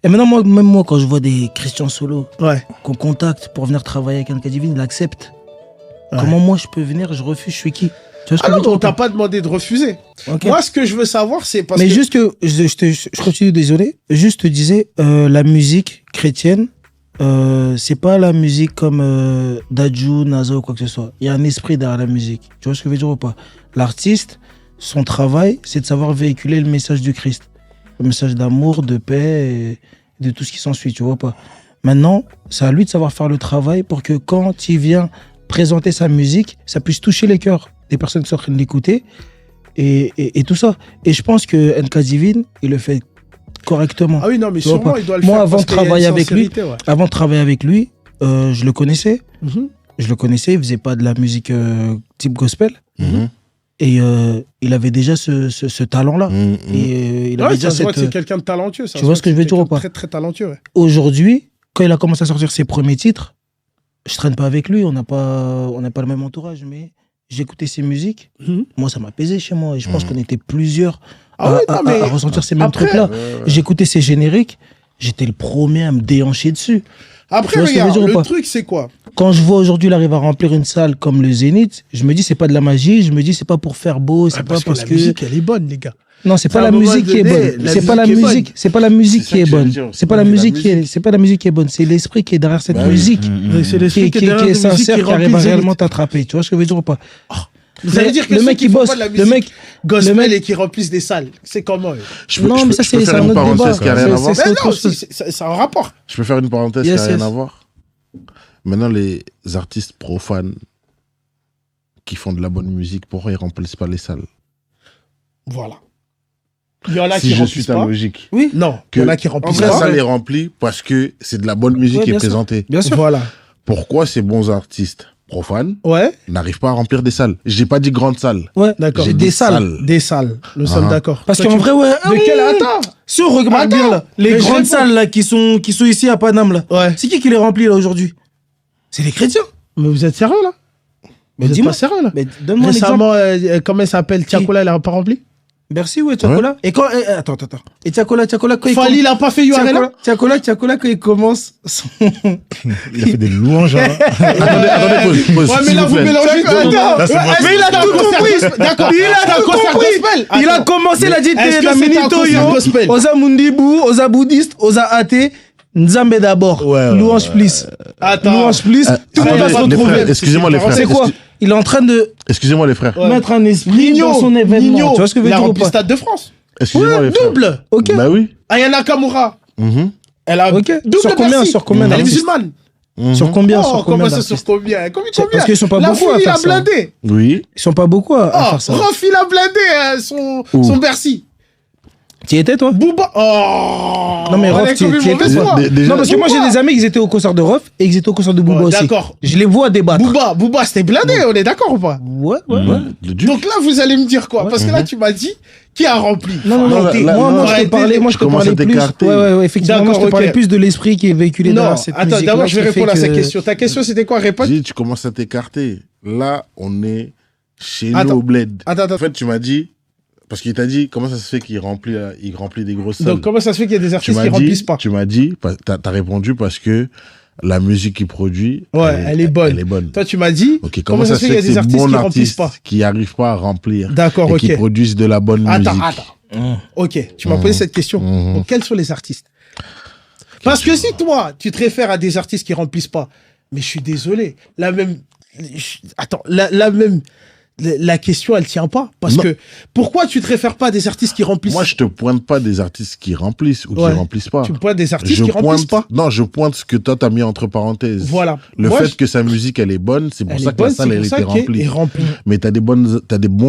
Et maintenant, même moi, quand je vois des Christian Solo Ouais. qu'on contacte pour venir travailler avec Nkadivine, il accepte. Ouais. Comment moi, je peux venir, je refuse, je suis qui? Tu vois ce que Ah je non, veux dire on ou t'a pas pas demandé de refuser. Ok. Moi, ce que je veux savoir, c'est parce Mais que... juste que, je continue, désolé, juste te disais, la musique chrétienne, c'est pas la musique comme Dadju, Nazo ou quoi que ce soit. Il y a un esprit derrière la musique. Tu vois ce que je veux dire ou pas? L'artiste, son travail, c'est de savoir véhiculer le message du Christ. Le message d'amour, de paix et de tout ce qui s'ensuit, tu vois pas? Maintenant, c'est à lui de savoir faire le travail pour que quand il vient présenter sa musique, ça puisse toucher les cœurs des personnes qui sont en train de l'écouter et tout ça. Et je pense que Nkadivine, il le fait correctement. Ah oui, non, mais Tu vois sûrement, pas. il doit le Moi, faire avant parce de qu'il y a une travailler avec lui, sincérité, ouais. Avant de travailler avec lui, je le connaissais. Mhm. Je le connaissais, il faisait pas de la musique type gospel. Mhm. Et il avait déjà ce talent-là. Mhm. Et il Ouais, avait ça déjà se voit que c'est cette... quelqu'un de talentueux. Ça Tu se vois voit ce que je c'est veux dire ou quelqu'un de pas? Très, très talentueux, ouais. Aujourd'hui, quand il a commencé à sortir ses premiers titres, je traîne pas avec lui, on n'a pas le même entourage, mais j'écoutais ses musiques. Mhm. Moi, ça m'apaisait chez moi. Et je pense qu'on était plusieurs Ah ouais, non, mais à ressentir ces mêmes après- trucs-là. J'écoutais ses génériques, j'étais le premier à me déhancher dessus. Tu Après, vois ce que je veux regarde, dire ou le pas? truc, c'est quoi? Quand je vois aujourd'hui, il arrive à remplir une salle comme le Zénith, je me dis, c'est pas de la magie, je me dis, c'est pas pour faire beau, c'est Ah, pas parce parce que que. la musique, elle est bonne, les gars. Non, c'est pas à la un moment musique qui est donné, bonne. la C'est pas la musique est musique. C'est pas la musique C'est ça qui est que j'allais bonne. dire. C'est pas la La musique qui est. musique. C'est pas la musique qui est bonne. C'est l'esprit qui est derrière cette Bah oui. musique. C'est l'esprit Qui qui est derrière est la musique sincère, qui qui arrive remplit à le réellement Zénith. t'attraper. Tu vois ce que je veux dire ou pas? Ça veut dire que le ceux mec qui qui font bosse, pas de la le musique mec, gospel le mec- et qui remplissent des salles, c'est comment eux? Non, mais ça, je peux c'est faire un une autre débat. parenthèse qui a rien à voir. C'est Mais autre non, chose. c'est un rapport. Je peux faire une parenthèse Yes, qui n'a rien yes. à voir. Maintenant, les artistes profanes qui font de la bonne musique, pourquoi ils remplissent pas les salles? Voilà. Il y en a Si qui je suis remplissent ta pas. logique. Oui, Non, il Que y en a qui remplissent la pas. salle est remplie parce que c'est de la bonne musique Ouais, qui est bien sûr. présentée. bien sûr. Voilà. Pourquoi ces bons artistes profanes Ouais, n'arrivent pas à remplir des salles? J'ai pas dit grandes salles. Ouais, d'accord. J'ai des dit salles. Des salles. Nous sommes Ah. d'accord. Parce Toi, qu'en tu- vrai, ouais. De quel attends? Si on regarde Attends, bien là, les mais je grandes réponds. salles là qui sont ici à Paname là, Ouais. c'est qui les remplit là aujourd'hui? C'est les chrétiens. Mais vous êtes sérieux là? Mais Vous êtes dis-moi. pas sérieux là? Mais donne-moi l'exemple. Récemment, comment elle s'appelle? Tiakola, elle a pas rempli? Merci, ouais, Tiakola. Et quand. Attends. Et Tiakola, quand il Fali, il a pas fait URL? Tiakola, quand il commence son. Il a fait des louanges. Hein. Attendez, pause, Ouais, mais s'il là, vous vous plaît. mélangez tout. Là, c'est moi. Mais il a tout compris. D'accord. Il a tout compris. Il a commencé, il a dit est-ce que la c'est un minito concert yo, gospel? osa mundibu, osa bouddhiste, osa athée, Nzambe d'abord. Ouais, Louange plus. Attends. Louange plus. Tout le monde va se les retrouver. frères, excusez-moi les frères. C'est quoi? Il est en train de Excusez-moi les frères. mettre un esprit dans son événement. Nino, Tu vois ce que je veux il a dire ou rempli le pas? Stade de France. Excusez-moi les frères. Double. Ok. Bah oui. Ayana Kamura. Mhm. Elle a Ok. double Sur combien? Bercy. Sur combien Elle est d'artistes? musulmane. Mhm. Sur combien? Oh, Sur combien comment ça, sur d'artistes? combien? Combien? Parce qu'ils sont pas La beaucoup à foule, il faire a ça. blindé. Oui. Ils sont pas beaucoup à Oh, faire ça. Rof, il a blindé son Bercy. Tu y étais toi? Booba. Oh. Non, mais On Rof, est tu comme une étais mauvaise toi? foi. Déjà- Non, parce que moi j'ai Booba. des amis qui étaient au concert de Rof et qui étaient au concert de Booba Ouais, aussi. d'accord. Je les vois débattre. Booba, c'était blindé, on est d'accord ou pas? Ouais. Le Duc. Donc là, vous allez me dire quoi? Parce que là, tu m'as dit qui a rempli. Non, Non, t'es- là, moi, non, je te arrêtez, parlais, moi, je tu te commences parlais à plus. t'écarter. Ouais, effectivement, moi, je te D'accord, parlais ok. plus de l'esprit qui est véhiculé Non, derrière cette attends, musique-là, d'abord, je vais qui fait répondre à sa que- question. Ta question, c'était quoi? Réponds. J'ai dit, tu commences à t'écarter. Là, on est chez Attends. nous au bled. Attends. En fait, tu m'as dit, parce qu'il t'a dit, comment ça se fait qu'il remplit des grosses salles? Donc, comment ça se fait qu'il y a des tu artistes m'as qui dit, remplissent pas? tu m'as dit, t'as répondu parce que la musique qu'il produit, Ouais, elle est bonne. Elle est bonne. Toi, tu m'as dit, Ok, comment ça se fait qu'il y a que des ces artistes bons qui remplissent artistes pas? qui n'arrivent pas à remplir D'accord, et ok. qui produisent de la bonne musique? Attends. Ok, tu m'as posé cette question. Donc, quels sont les artistes? Parce que si toi, tu te réfères à des artistes qui remplissent pas, mais je suis désolé, la question, elle tient pas. Parce Non. que, pourquoi tu te réfères pas à des artistes qui remplissent? Moi, je te pointe pas des artistes qui remplissent ou Ouais. qui remplissent pas. Tu me pointes des artistes qui remplissent pas. Non, je pointe ce que toi t'as mis entre parenthèses. Voilà. Le Moi, fait que sa musique elle est bonne, c'est pour elle ça est que la bonne, salle c'est elle pour ça était qu'elle remplie. est remplie. Mais t'as des bons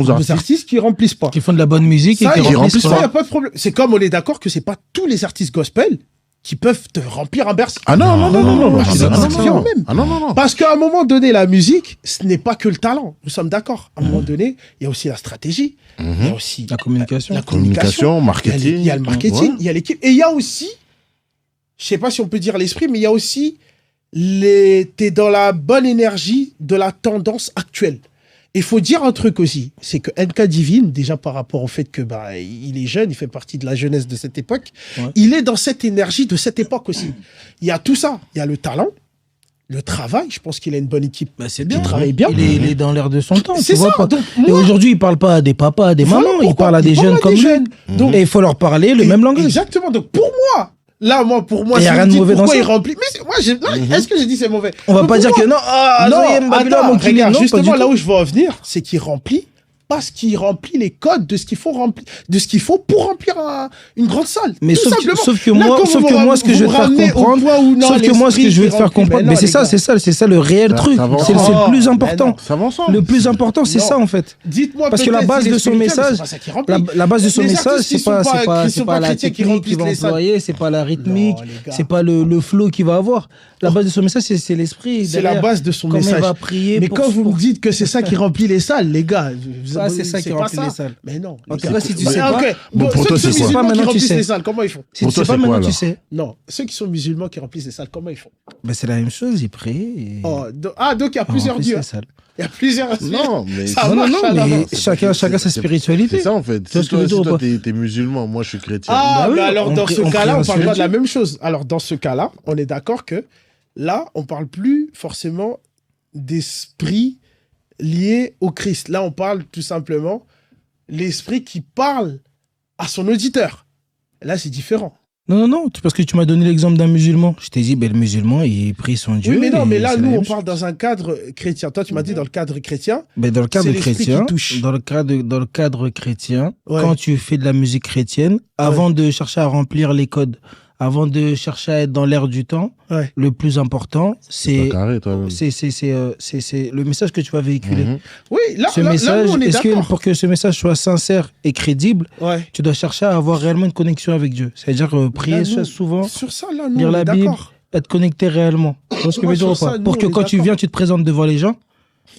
Des artistes. artistes qui remplissent pas. Qui font de la bonne musique Ça, et qui y a- remplissent ça, y a pas. pas de problème. C'est comme on est d'accord que c'est pas tous les artistes gospel qui peuvent te remplir un Bercy. Ah non. Ah, c'est Ah, exigeant même. Ah non. Parce qu'à un moment donné, la musique, ce n'est pas que le talent. Nous sommes d'accord. À un moment donné, il y a aussi la stratégie. Il y a aussi La communication. la Communication, marketing. Il y a le marketing, Ouais. il y a l'équipe. Et il y a aussi, je sais pas si on peut dire l'esprit, mais il y a aussi t'es dans la bonne énergie de la tendance actuelle. Il faut dire un truc aussi, c'est que NK Divine, déjà par rapport au fait que il est jeune, il fait partie de la jeunesse de cette époque, il est dans cette énergie de cette époque aussi. Il y a tout ça, il y a le talent, le travail, je pense qu'il a une bonne équipe. C'est bien. Il travaille bien. Il est dans l'air de son temps. C'est tu vois ça. pas. Donc, Et moi, aujourd'hui, il parle pas à des papas, à des voilà mamans, il pourquoi. parle à des jeunes comme lui. Donc, Et il faut leur parler le même langage. Exactement. Donc pour moi, pour moi, Et y a si rien vous de dites mauvais dans pourquoi ça. il remplit. Mais est-ce que j'ai dit c'est mauvais? On va Mais pas pour dire moi- que non. Non, attends, regarde, non, justement, pas là du où je veux en venir, c'est qu'il remplit parce qu'il remplit les codes de ce qu'il faut remplir, de ce qu'il faut pour remplir une grande salle. Mais tout simplement. sauf que Là, moi, quand sauf vous que me moi, ce que je veux te faire ramenez au comprendre, point où, non, sauf que moi, ce que l'esprit je veux te est faire rempli, comprendre, non, mais c'est les ça, gars. c'est ça le réel Ça truc. va C'est le ensemble. plus Mais important. non, Ça va ensemble. Le plus important, c'est Non. ça en fait. Dites-moi Parce que la peut-être base s'il est de son spirituel, mais message, c'est pas ça qui remplit. la base de son Les message, artistes, ils sont pas c'est pas la chrétiens qui technique qu'il va remplissent les salles. employer, c'est pas la rythmique, Non, les gars. c'est pas le flow qu'il va avoir. La base de son message, c'est l'esprit. C'est la derrière. base de son Comment message. il va prier. Mais pour- quand vous pour- me dites que c'est ça qui remplit les salles, les gars, c'est ça qui pas remplit ça. les salles. Mais non. En les tout gars. cas, si tu Bah, sais pas, ok. bon, pour toi, ceux c'est quoi musulmans Maintenant, qui tu remplissent sais. les salles, comment ils font? Si Pour tu toi, sais pas c'est quoi, maintenant, tu alors sais. Non, ceux qui sont musulmans qui remplissent les salles, comment ils font? Ben, c'est la même chose, ils prient. Donc il y a on plusieurs remplit dieux. les salles. Il y a plusieurs dieux. Non, mais Ça Non, marche, non, alors. mais chacun sa c'est spiritualité. ça en fait. Tu vois Si ce que je veux dire ou toi pas t'es musulman, moi je suis chrétien. Ah, Bah oui, mais alors on dans prie- ce on cas-là, prie on un parle seul pas de la Dieu. même chose. Alors dans ce cas-là, on est d'accord que là, on parle plus forcément d'esprit lié au Christ. Là, on parle tout simplement l'esprit qui parle à son auditeur. Là, c'est différent. Non, parce que tu m'as donné l'exemple d'un musulman. Je t'ai dit, ben, le musulman, il prie son Dieu. Oui, mais non, et mais là, c'est la nous, même on chose. parle dans un cadre chrétien. Toi, tu m'as dit dans le cadre chrétien. Ben, dans le cadre c'est l'esprit chrétien, qui touche. dans le cadre chrétien, Ouais. quand tu fais de la musique chrétienne, avant de chercher à remplir les codes, avant de chercher à être dans l'air du temps, Ouais. le plus important, c'est Carré, toi-même. c'est le message que tu vas véhiculer. Mhm. Oui, là, Ce là, message, nous, on est est-ce que d'accord. pour que ce message soit sincère et crédible, Ouais. tu dois chercher à avoir réellement une connexion avec Dieu. C'est-à-dire prier Là, nous, souvent, Sur ça, là, nous, lire on la est Bible, d'accord. être connecté réellement. Tu vois ce que je Moi, veux dire ou sur pas ça, nous, Pour que on est quand tu d'accord. viens, tu te présentes devant les gens,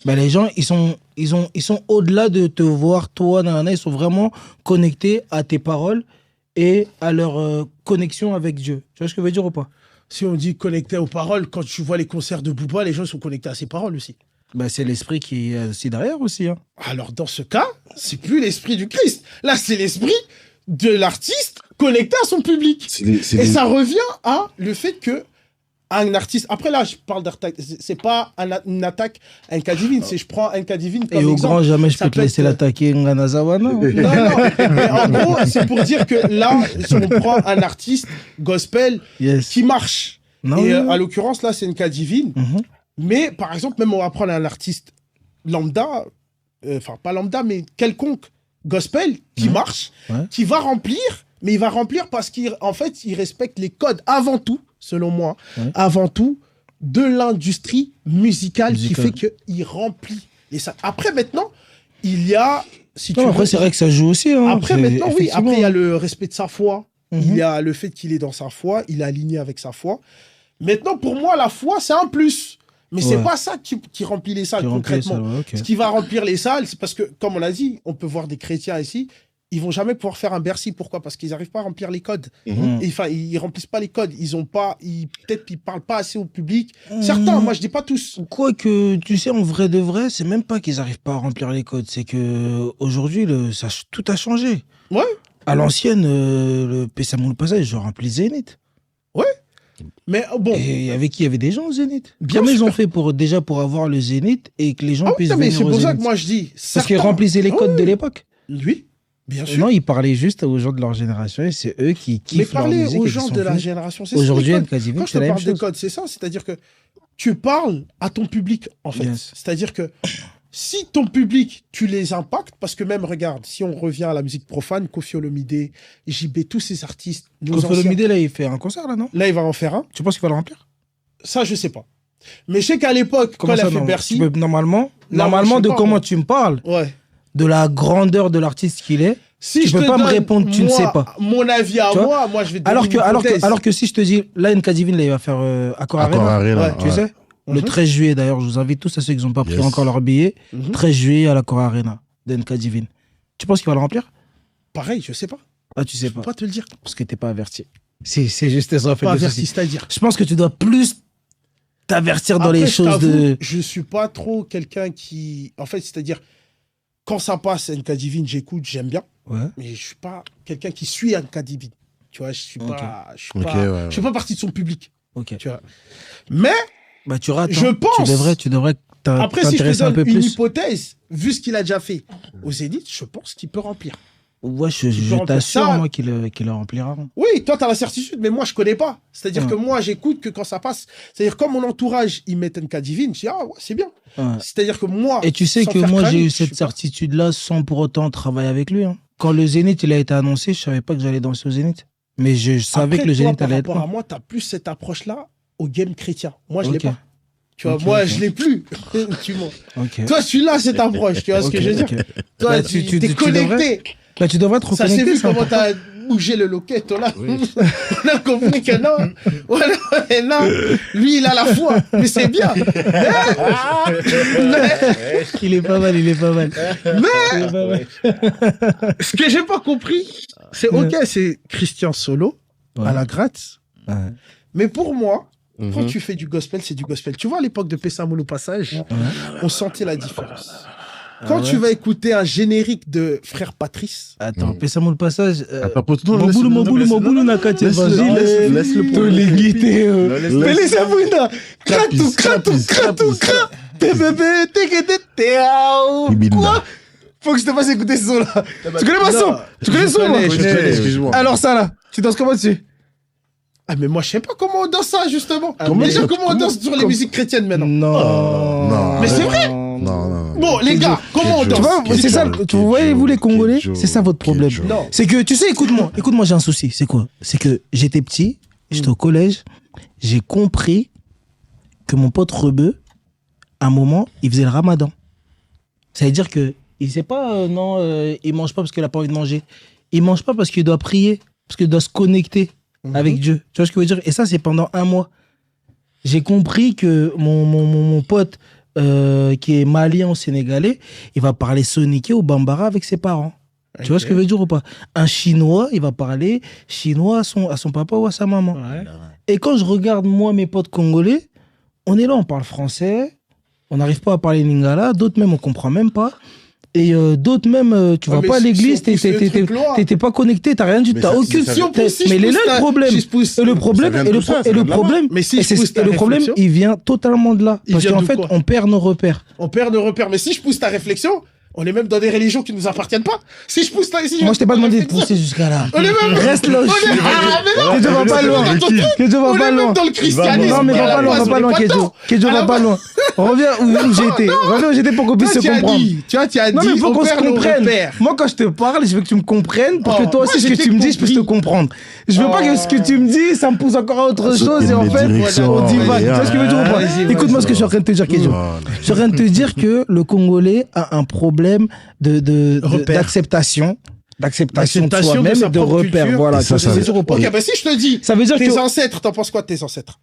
ben les gens, ils sont au-delà de te voir, toi, nanana, ils sont vraiment connectés à tes paroles et à leur connexion avec Dieu. Tu vois ce que je veux dire ou pas Si on dit connecté aux paroles, quand tu vois les concerts de Booba, les gens sont connectés à ses paroles aussi. ben, c'est l'esprit qui est aussi derrière aussi. Hein. Alors, dans ce cas, c'est plus l'esprit du Christ. Là, c'est l'esprit de l'artiste connecté à son public. Et ça revient à le fait que un artiste... Après, là, je parle d'attaque. C'est pas une attaque à NK Divine. C'est je prends NK Divine comme Et au exemple. grand jamais je Ça peux te peut laisser être- l'attaquer Nganazawa, non Non, mais en gros, c'est pour dire que là, si on prend un artiste gospel Yes. qui marche. Non, Et oui, oui. à l'occurrence, là, c'est NK Divine. Mhm. Mais par exemple, même on va prendre un artiste lambda, enfin pas lambda, mais quelconque gospel qui marche, Ouais. qui va remplir, mais il va remplir parce qu'en fait, il respecte les codes avant tout, selon moi, Ouais. avant tout, de l'industrie musicale qui Musicale. fait qu'il remplit les salles. Après, maintenant, il y a... Si tu Non, veux, après, c'est vrai que ça joue aussi. Hein. après, C'est- maintenant, oui. effectivement. Après, il y a le respect de sa foi. Mhm. Il y a le fait qu'il est dans sa foi. Il est aligné avec sa foi. Maintenant, pour moi, la foi, c'est un plus. Mais c'est Ouais. pas ça qui remplit les salles, Qui remplit concrètement. ça, ouais, ok. Ce qui va remplir les salles, c'est parce que, comme on l'a dit, on peut voir des chrétiens ici, ils vont jamais pouvoir faire un Bercy. Pourquoi? Parce qu'ils n'arrivent pas à remplir les codes. Mhm. Et, enfin, ils remplissent pas les codes. Ils ont pas, peut-être qu'ils parlent pas assez au public. Certains, moi, je dis pas tous. Quoique, tu sais, en vrai de vrai, c'est même pas qu'ils arrivent pas à remplir les codes, c'est que aujourd'hui, tout a changé. Ouais. À l'ancienne, le Pessamou le Passage, je remplis Zénith. Mais bon. Et il y avait qui? Il y avait des gens au Zénith. Bien Comment ils sûr. ont fait déjà pour avoir le Zénith et que les gens Ah oui, puissent non, mais venir c'est au pour ça Zénith? que moi, je dis. Parce qu'ils certains- remplissaient les codes Ouais. de l'époque. Oui, bien sûr. Non, ils parlaient juste aux gens de leur génération et c'est eux qui Mais kiffent leur parler musique aux et qui gens sont de la venus. génération, c'est ça. Aujourd'hui, les codes. quasiment, Quand je c'est te la même parle des chose. codes, c'est ça. C'est-à-dire que tu parles à ton public, en fait. Yes. C'est-à-dire que si ton public, tu les impactes, parce que même, regarde, si on revient à la musique profane, Koffi Olomide, JB, tous ces artistes, nos Koffi anciens- Olomide, là, il fait un concert, là, non? là, il va en faire un. Tu penses qu'il va le remplir? Ça, je sais pas. Mais je sais qu'à l'époque, quand Comment il a ça, fait non Bercy, Tu peux- Normalement, je de sais pas, comment moi. tu me parles, ouais. de la grandeur de l'artiste qu'il est, Si Tu je peux te pas me donne, répondre, tu ne moi, sais pas. Mon avis à Tu vois moi, je vais te alors donner que, une alors, que, hypothèse. alors que si je te dis, là, NK Divine, là, il va faire Accor Accor Arena. Arena, Ouais, Tu ouais. sais Le Mhm. 13 juillet, d'ailleurs, je vous invite tous à ceux qui n'ont pas pris Yes. encore leur billet. Mhm. 13 juillet à l'Accor Arena de NK Divine. Tu penses qu'il va le remplir? Pareil, je sais pas. Ah, tu sais Je peux pas. pas te le dire. Parce que t'es pas averti. C'est juste ça, en fait. Pas le averti, souci. c'est-à-dire. Je pense que tu dois plus t'avertir dans Après, les je choses t'avoue, de... Je suis pas trop quelqu'un qui... En fait, c'est-à-dire, quand ça passe, NK Divine, j'écoute, j'aime bien. Ouais. Mais je suis pas quelqu'un qui suit NK Divine. Tu vois, je suis Ok. pas... Je suis Ok, pas, ouais, je suis pas partie de son public. Ok. Tu vois. Mais, Bah, tu rates. Je hein. pense. Tu devrais après, si je te t'intéresser un donne peu une plus. hypothèse, vu ce qu'il a déjà fait au Zénith, je pense qu'il peut remplir. Ouais, peux je remplir t'assure, ça. moi, qu'il le remplira. Oui, toi, tu as la certitude, mais moi, je connais pas. C'est-à-dire Ouais. que moi, j'écoute que quand ça passe. C'est-à-dire, comme mon entourage, ils mettent NK Divine, je dis, ah ouais, c'est bien. Ouais. C'est-à-dire que moi. Et tu sais sans que faire moi, crâne, j'ai eu je suis cette pas- certitude-là sans pour autant travailler avec lui. Hein. Quand le Zénith il a été annoncé, je savais pas que j'allais danser au Zénith. Mais je savais Après, que le toi, Zénith par allait être rapport à là. moi, tu as plus cette approche-là au game chrétien. Moi, je Ok. l'ai pas. Tu vois, Ok, moi, ok. je l'ai plus. Tu vois. Ok. Toi, tu l'as cette approche. Tu vois ce Ok, que je veux dire? ok. Toi, Bah, tu tu es connecté. Bah, tu devrais te Ça s'est reconnecter. vu c'est comment important. t'as bougé le loquet, là. On a compris que non. Voilà, et non. Lui, il a la foi. Mais c'est bien. Il est pas mal, il est pas mal. Il est pas mal. Ce que j'ai pas compris, c'est ok, c'est Christian Solo Ouais. à la gratte. Ouais. Mais pour moi, quand Mhm. tu fais du gospel, c'est du gospel. Tu vois, à l'époque de Pessamolo Passage, on sentait la différence. Quand ouais. tu vas écouter un générique de Frère Patrice, Attends, fais-moi le passage. Attends, non, Mobulu Nakati. Laisse-le Tous les guités. Mais les Sabrina. Kratou, kratou, kratou, Quoi? Faut que je te fasse écouter ce son-là. Tu connais ma son? Tu connais ce son, moi? je connais. Excuse-moi. Alors ça, là. Tu danses comment dessus? ah mais moi je sais pas comment on danse ça justement. Comment Déjà ça- comment on danse sur les comment- musiques chrétiennes maintenant. Non. non, Mais c'est vrai. Non. Bon les gars, comment on Quel Tu danse vois, c'est ça, tu voyez, vous les Congolais, c'est ça votre problème. Non. C'est que, tu sais, écoute-moi, j'ai un souci. C'est quoi? C'est que j'étais petit, j'étais au collège, j'ai compris que mon pote Rebeu, à un moment, il faisait le ramadan. Ça veut dire que, il sait pas, il mange pas parce qu'il a pas envie de manger. Il mange pas parce qu'il doit prier, parce qu'il doit se connecter avec Dieu. Tu vois ce que je veux dire? Et ça, c'est pendant un mois. J'ai compris que mon pote, qui est malien ou sénégalais, il va parler soniké ou bambara avec ses parents. Tu vois ce que je veux dire ou pas? Un chinois, il va parler chinois à son papa ou à sa maman. Ouais. Et quand je regarde, moi, mes potes congolais, on est là, on parle français, on n'arrive pas à parler lingala, d'autres même, on comprend même pas. Et d'autres même, tu Ouais, vas mais pas à si l'église, on pousse le truc loin. t'es pas connecté, t'as rien du tout, Mais t'as ça, aucune... ça- Si on pousse, si je mais il est pousse là ta- le problème. si je pousse- Et le problème, Ça vient de tout ça, ça et le vient de là-bas. problème, Mais si et je pousse ta le problème, réflexion, il vient totalement de là. Il Parce vient qu'en de fait, quoi on perd nos repères. on perd nos repères. Mais si je pousse ta réflexion, on est même dans des religions qui nous appartiennent pas. Si je pousse ta... si Moi, je t'ai pas demandé de réflexion, pousser jusqu'à là. On est même... Reste là. On est... Ah, mais non, Que tu vas pas loin. Que tu on vas pas est même loin. dans le christianisme. Non, mais à va la pas loin, base, va pas on est loin, Kedjo. dedans. Kedjo, À la va pas base- loin. Reviens où j'étais. Reviens où j'étais pour qu'on puisse Toi, se tu as comprendre. dit, tu vois, tu as Non, mais dit, il faut on qu'on se perd nos comprenne. repères. Moi, quand je te parle, je veux que tu me comprennes pour Oh, que toi aussi, moi, ce que j'ai tu me dis, je puisse te compris. comprendre. Je veux pas que ce que tu me dis, ça me pousse encore à autre chose et en fait, on divague. Tu vois ce que je veux dire ou pas? Vas-y, Écoute-moi ce que je suis en train de te dire, Kedjo. Je suis en train de te dire que le Congolais a un problème Repères. d'acceptation D'acceptation de de soi-même sa et de propre repères. culture. Voilà, Et ça, tu vois ce que je veux ça- dire ou pas? Ok, bah si je te dis, Ça veut dire tes que ancêtres, t'en penses quoi de tes ancêtres?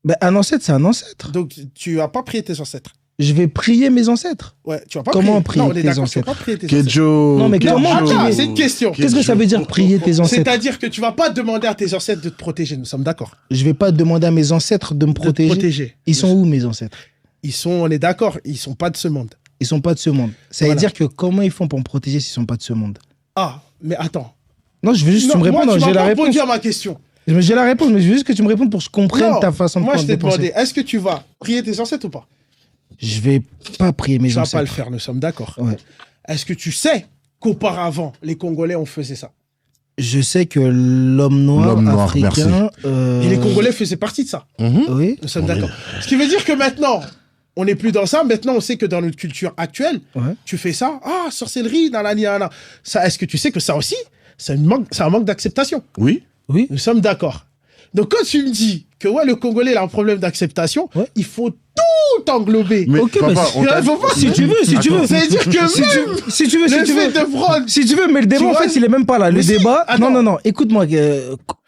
ben, un ancêtre, c'est un ancêtre. Donc, tu vas pas prier tes ancêtres. Je vais prier mes ancêtres. Ouais, tu vas pas Comment prier. prier Non, on est tes d'accord, tu vas ancêtres? pas prier tes ancêtres. Kedjo. Non, mais comment Attends, prier c'est une question. Qu'est-ce que ça veut dire prier tes ancêtres? C'est-à-dire que tu vas pas demander à tes ancêtres de te protéger, nous sommes d'accord. Je vais pas demander à mes ancêtres de me De te protéger. protéger. Ils sont où mes ancêtres? Ils sont, on est d'accord, ils sont pas de ce monde. Ils sont pas de ce monde. Ça veut Voilà. dire que comment ils font pour me protéger s'ils sont pas de ce monde? Ah, mais attends. Non, je veux juste que tu Non, me moi, répondes. tu J'ai m'as la pas réponse. répondu à ma question. J'ai la réponse, mais je veux juste que tu me répondes pour que je comprenne Non, ta façon de moi, je t'ai penser. demandé, est-ce que tu vas prier tes ancêtres ou pas? Je vais pas prier mes Tu vas pas le ancêtres. faire, nous sommes d'accord. Ouais. Est-ce que tu sais qu'auparavant, les Congolais, on faisait ça? Je sais que l'homme noir, africain. Et les Congolais faisaient partie de ça. Oui. Nous sommes d'accord. Ce qui veut dire que maintenant, on n'est plus dans ça. Maintenant, on sait que dans notre culture actuelle, Ouais. tu fais ça. Ah, sorcellerie, nanana. Ça, est-ce que tu sais que ça aussi, c'est un manque d'acceptation? Oui. Oui. Nous sommes d'accord. Donc, quand tu me dis que ouais, le Congolais il a un problème d'acceptation, Ouais. il faut tout englober. Mais Ok, papa, mais on t'a- faut pas- Si tu veux, si tu veux. C'est-à-dire que Si même si tu veux, le si tu fait veux. de prendre... Si tu veux, mais le débat, en vois, fait, il est même pas là. Le mais si, débat. attends. Non, écoute-moi.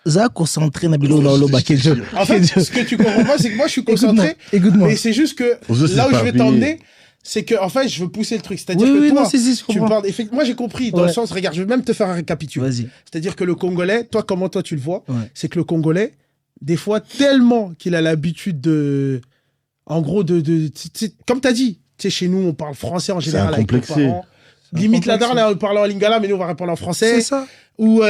Ça, concentré, Nabilo, là, là, Kedjo. En fait, ce que tu comprends pas, c'est que moi, je suis concentré. Écoute-moi. Mais c'est juste que On se là où je vais s'éparpille. t'emmener, c'est que en fait, je veux pousser le truc. C'est-à-dire Oui, que oui, toi, non, si, je tu comprends. parles. Moi, j'ai compris dans le Ouais. sens. Regarde, je vais même te faire un récapitule. Vas-y. C'est-à-dire que le Congolais, comment toi tu le vois, Ouais. c'est que le Congolais, des fois, tellement qu'il a l'habitude En gros, comme tu as dit, tu sais, chez nous, on parle français en général avec nos incomplexé. parents. Limite, la daronne, elle parle en lingala, mais nous, on va répondre en français. C'est ça. Ou,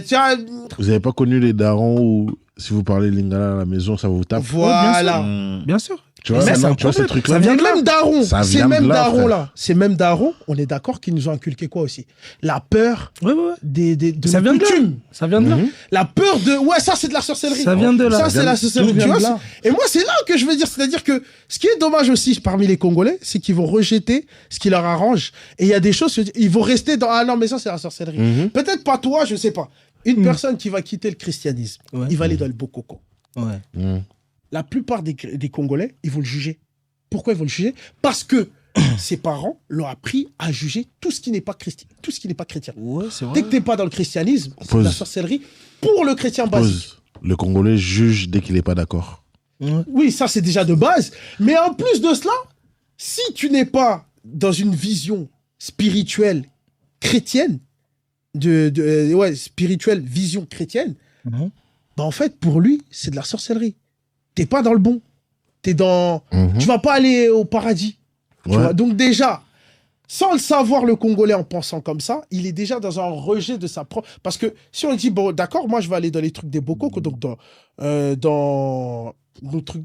tiens, Vous n'avez pas connu les darons où, si vous parlez lingala à la maison, ça vous tape. voilà. Bien sûr. Tu vois, Mais ça, c'est tu vois ces trucs-là. Ça vient de même daron. Ça Ces vient de mêmes là, darons frère. là. Ces mêmes darons, on est d'accord qu'ils nous ont inculqué quoi aussi? La peur Ouais. de Ça vient de là. coutumes. Ça vient de là. La peur de... Ouais, ça, c'est de la sorcellerie. Ça vient de là. Ça, c'est la sorcellerie. Tout Tu vient vois, de là. et moi, c'est là que je veux dire. C'est-à-dire que ce qui est dommage aussi parmi les Congolais, c'est qu'ils vont rejeter ce qui leur arrange. Et il y a des choses, ils vont rester dans... Ah non, mais ça, c'est la sorcellerie. Peut-être pas toi, je sais pas. Une personne qui va quitter le christianisme, Ouais. il va aller dans le bokoko. Ouais. La plupart des Congolais, ils vont le juger. Pourquoi ils vont le juger? Parce que ses parents l'ont appris à juger tout ce qui n'est pas chrétien. Tout ce qui n'est pas chrétien. Ouais, c'est vrai. Dès que t'es pas dans le christianisme, c'est de la sorcellerie pour le chrétien basique. Pause. Le Congolais juge dès qu'il n'est pas d'accord. Oui, ça c'est déjà de base. Mais en plus de cela, si tu n'es pas dans une vision spirituelle chrétienne, spirituelle vision chrétienne, Mhm. bah en fait pour lui c'est de la sorcellerie. T'es pas dans le bon. T'es dans. Mhm. Tu vas pas aller au paradis. Tu Ouais. vois. Donc déjà, sans le savoir, le Congolais en pensant comme ça, il est déjà dans un rejet de sa propre. Parce que si on dit bon, d'accord, moi je vais aller dans les trucs des bocaux, donc dans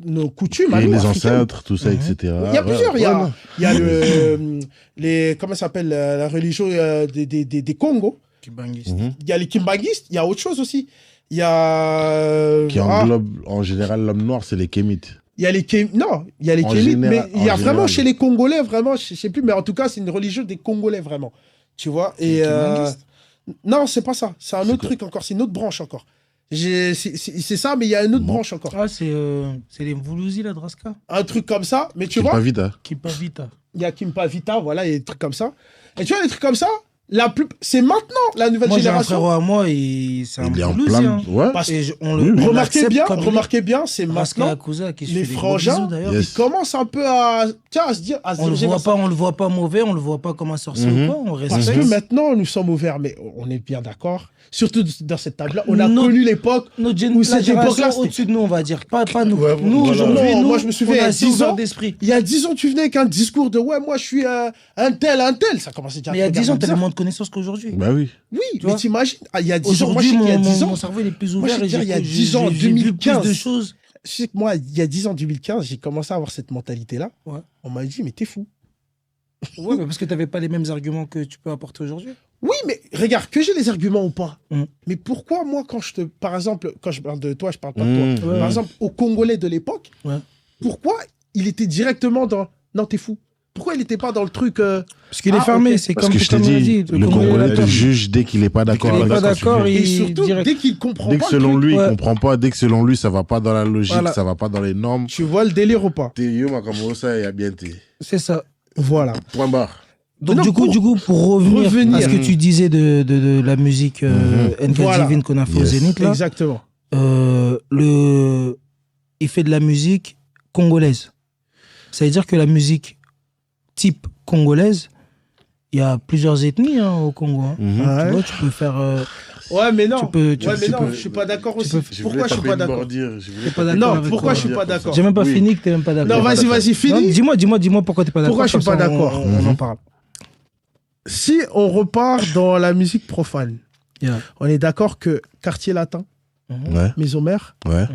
nos coutumes, à Et nous, les africaines. ancêtres, tout ça, etc. Il y a plusieurs. Il y a, non. il y a comment ça s'appelle la religion des Congos. Mhm. Il y a les Kimbanguistes. Il y a autre chose aussi. Il y a Qui englobe en général l'homme noir, c'est les Kémites. il y a les non, il y a les En Kémites, général- mais il y a en vraiment général. chez les Congolais, vraiment, je sais plus, mais en tout cas, c'est une religion des Congolais, vraiment. Tu vois, et non, c'est pas ça. C'est un autre truc encore, c'est une autre branche encore. C'est ça, mais il y a une autre branche encore. Ah, c'est les Mvoulouzi, la Draska. Un truc comme ça, mais tu C'est vois, pas vite, hein. Kipa Vita. il y a Kimpa Vita, voilà, il y a des trucs comme ça. Et tu vois, les trucs comme ça, c'est maintenant la nouvelle Moi, j'ai un génération. frérot à moi, et c'est un Il est en Mvoulouzi. plein. Hein. Ouais. Parce Et on Oui, oui. on remarquez l'accepte bien, c'est Raska maintenant. Akusa qui se Les fait des gros frangins, bisous, d'ailleurs. Yes. Ils commencent un peu à se dire, à se On le diriger voit vers ça. pas, on le voit pas mauvais, on le voit pas comme un sorcier Mhm. ou quoi, on Parce respecte. que maintenant, nous sommes ouverts, mais on est bien d'accord. Surtout dans cette table-là, on a Notre- connu l'époque Notre où la cette génération époque-là, au-dessus de nous, on va dire. Pas nous. Ouais, Nous, voilà. aujourd'hui, Non, nous, moi, je me souviens, on il y a a 10 10 ans, ans d'esprit. il y a 10 ans, tu venais avec un discours de ouais, moi je suis un tel. Ça commençait déjà à Mais il y a te 10 ans, regarder t'avais bizarre. moins de connaissances qu'aujourd'hui. Bah oui. Oui, Tu mais vois. t'imagines, il y a 10 ans, moi je Aujourd'hui, sais qu'il y a mon 10 ans, cerveau il est plus Moi, je ouvert veux et dire, il y a j'ai 10 ans, j'ai vu plus 2015. de choses. je sais que moi, il y a 10 ans, 2015, j'ai commencé à avoir cette mentalité-là. Ouais. On m'a dit, mais t'es fou. Ouais, mais parce que t'avais pas les mêmes arguments que tu peux apporter aujourd'hui. Oui, mais regarde, que j'ai les arguments ou pas. Mm. Mais pourquoi moi, par exemple, quand je parle de toi, je parle pas de Mmh. toi. Ouais. Par exemple, aux Congolais de l'époque, Ouais. pourquoi il était directement dans non, t'es fou. Pourquoi il n'était pas dans le truc Parce qu'il est Ah, fermé, ok. c'est Parce comme que je t'ai on l'a dit, le Congolais te juge dès qu'il n'est pas d'accord Il est avec pas ce que tu d'accord, fais. et il- surtout direct. dès qu'il comprend Dès pas que le selon truc, lui, il Ouais. comprend pas, dès que selon lui, ça va pas dans la logique, Voilà. ça va pas dans les normes. tu vois le délire ou pas. T'es yo, ma comme ça, il y a bien été. C'est ça. Voilà. Point barre. Donc Non, du coup, pour revenir à ce que tu disais de la musique NK Voilà. Divine qu'on a fait Yes. au Zénith là, Exactement. il fait de la musique congolaise. Ça veut dire que la musique type congolaise, il y a plusieurs ethnies hein, au Congo. Hein. Mhm. Ouais. Tu vois, tu peux faire. Ouais, mais non. Tu peux- ouais, mais tu non, peux- je suis pas d'accord aussi. peux- Pourquoi je suis pas d'accord T'es pas d'accord Non, avec pourquoi quoi je suis pas d'accord J'ai même pas Oui. fini que t'es même pas d'accord. Non, vas-y, Non, finis. dis-moi pourquoi t'es pas d'accord. Pourquoi je suis comme pas ça, d'accord on en Mhm. parle. Si on repart dans la musique profane, Yeah. on est d'accord que Quartier Latin, Ouais, Maison Mère, ouais,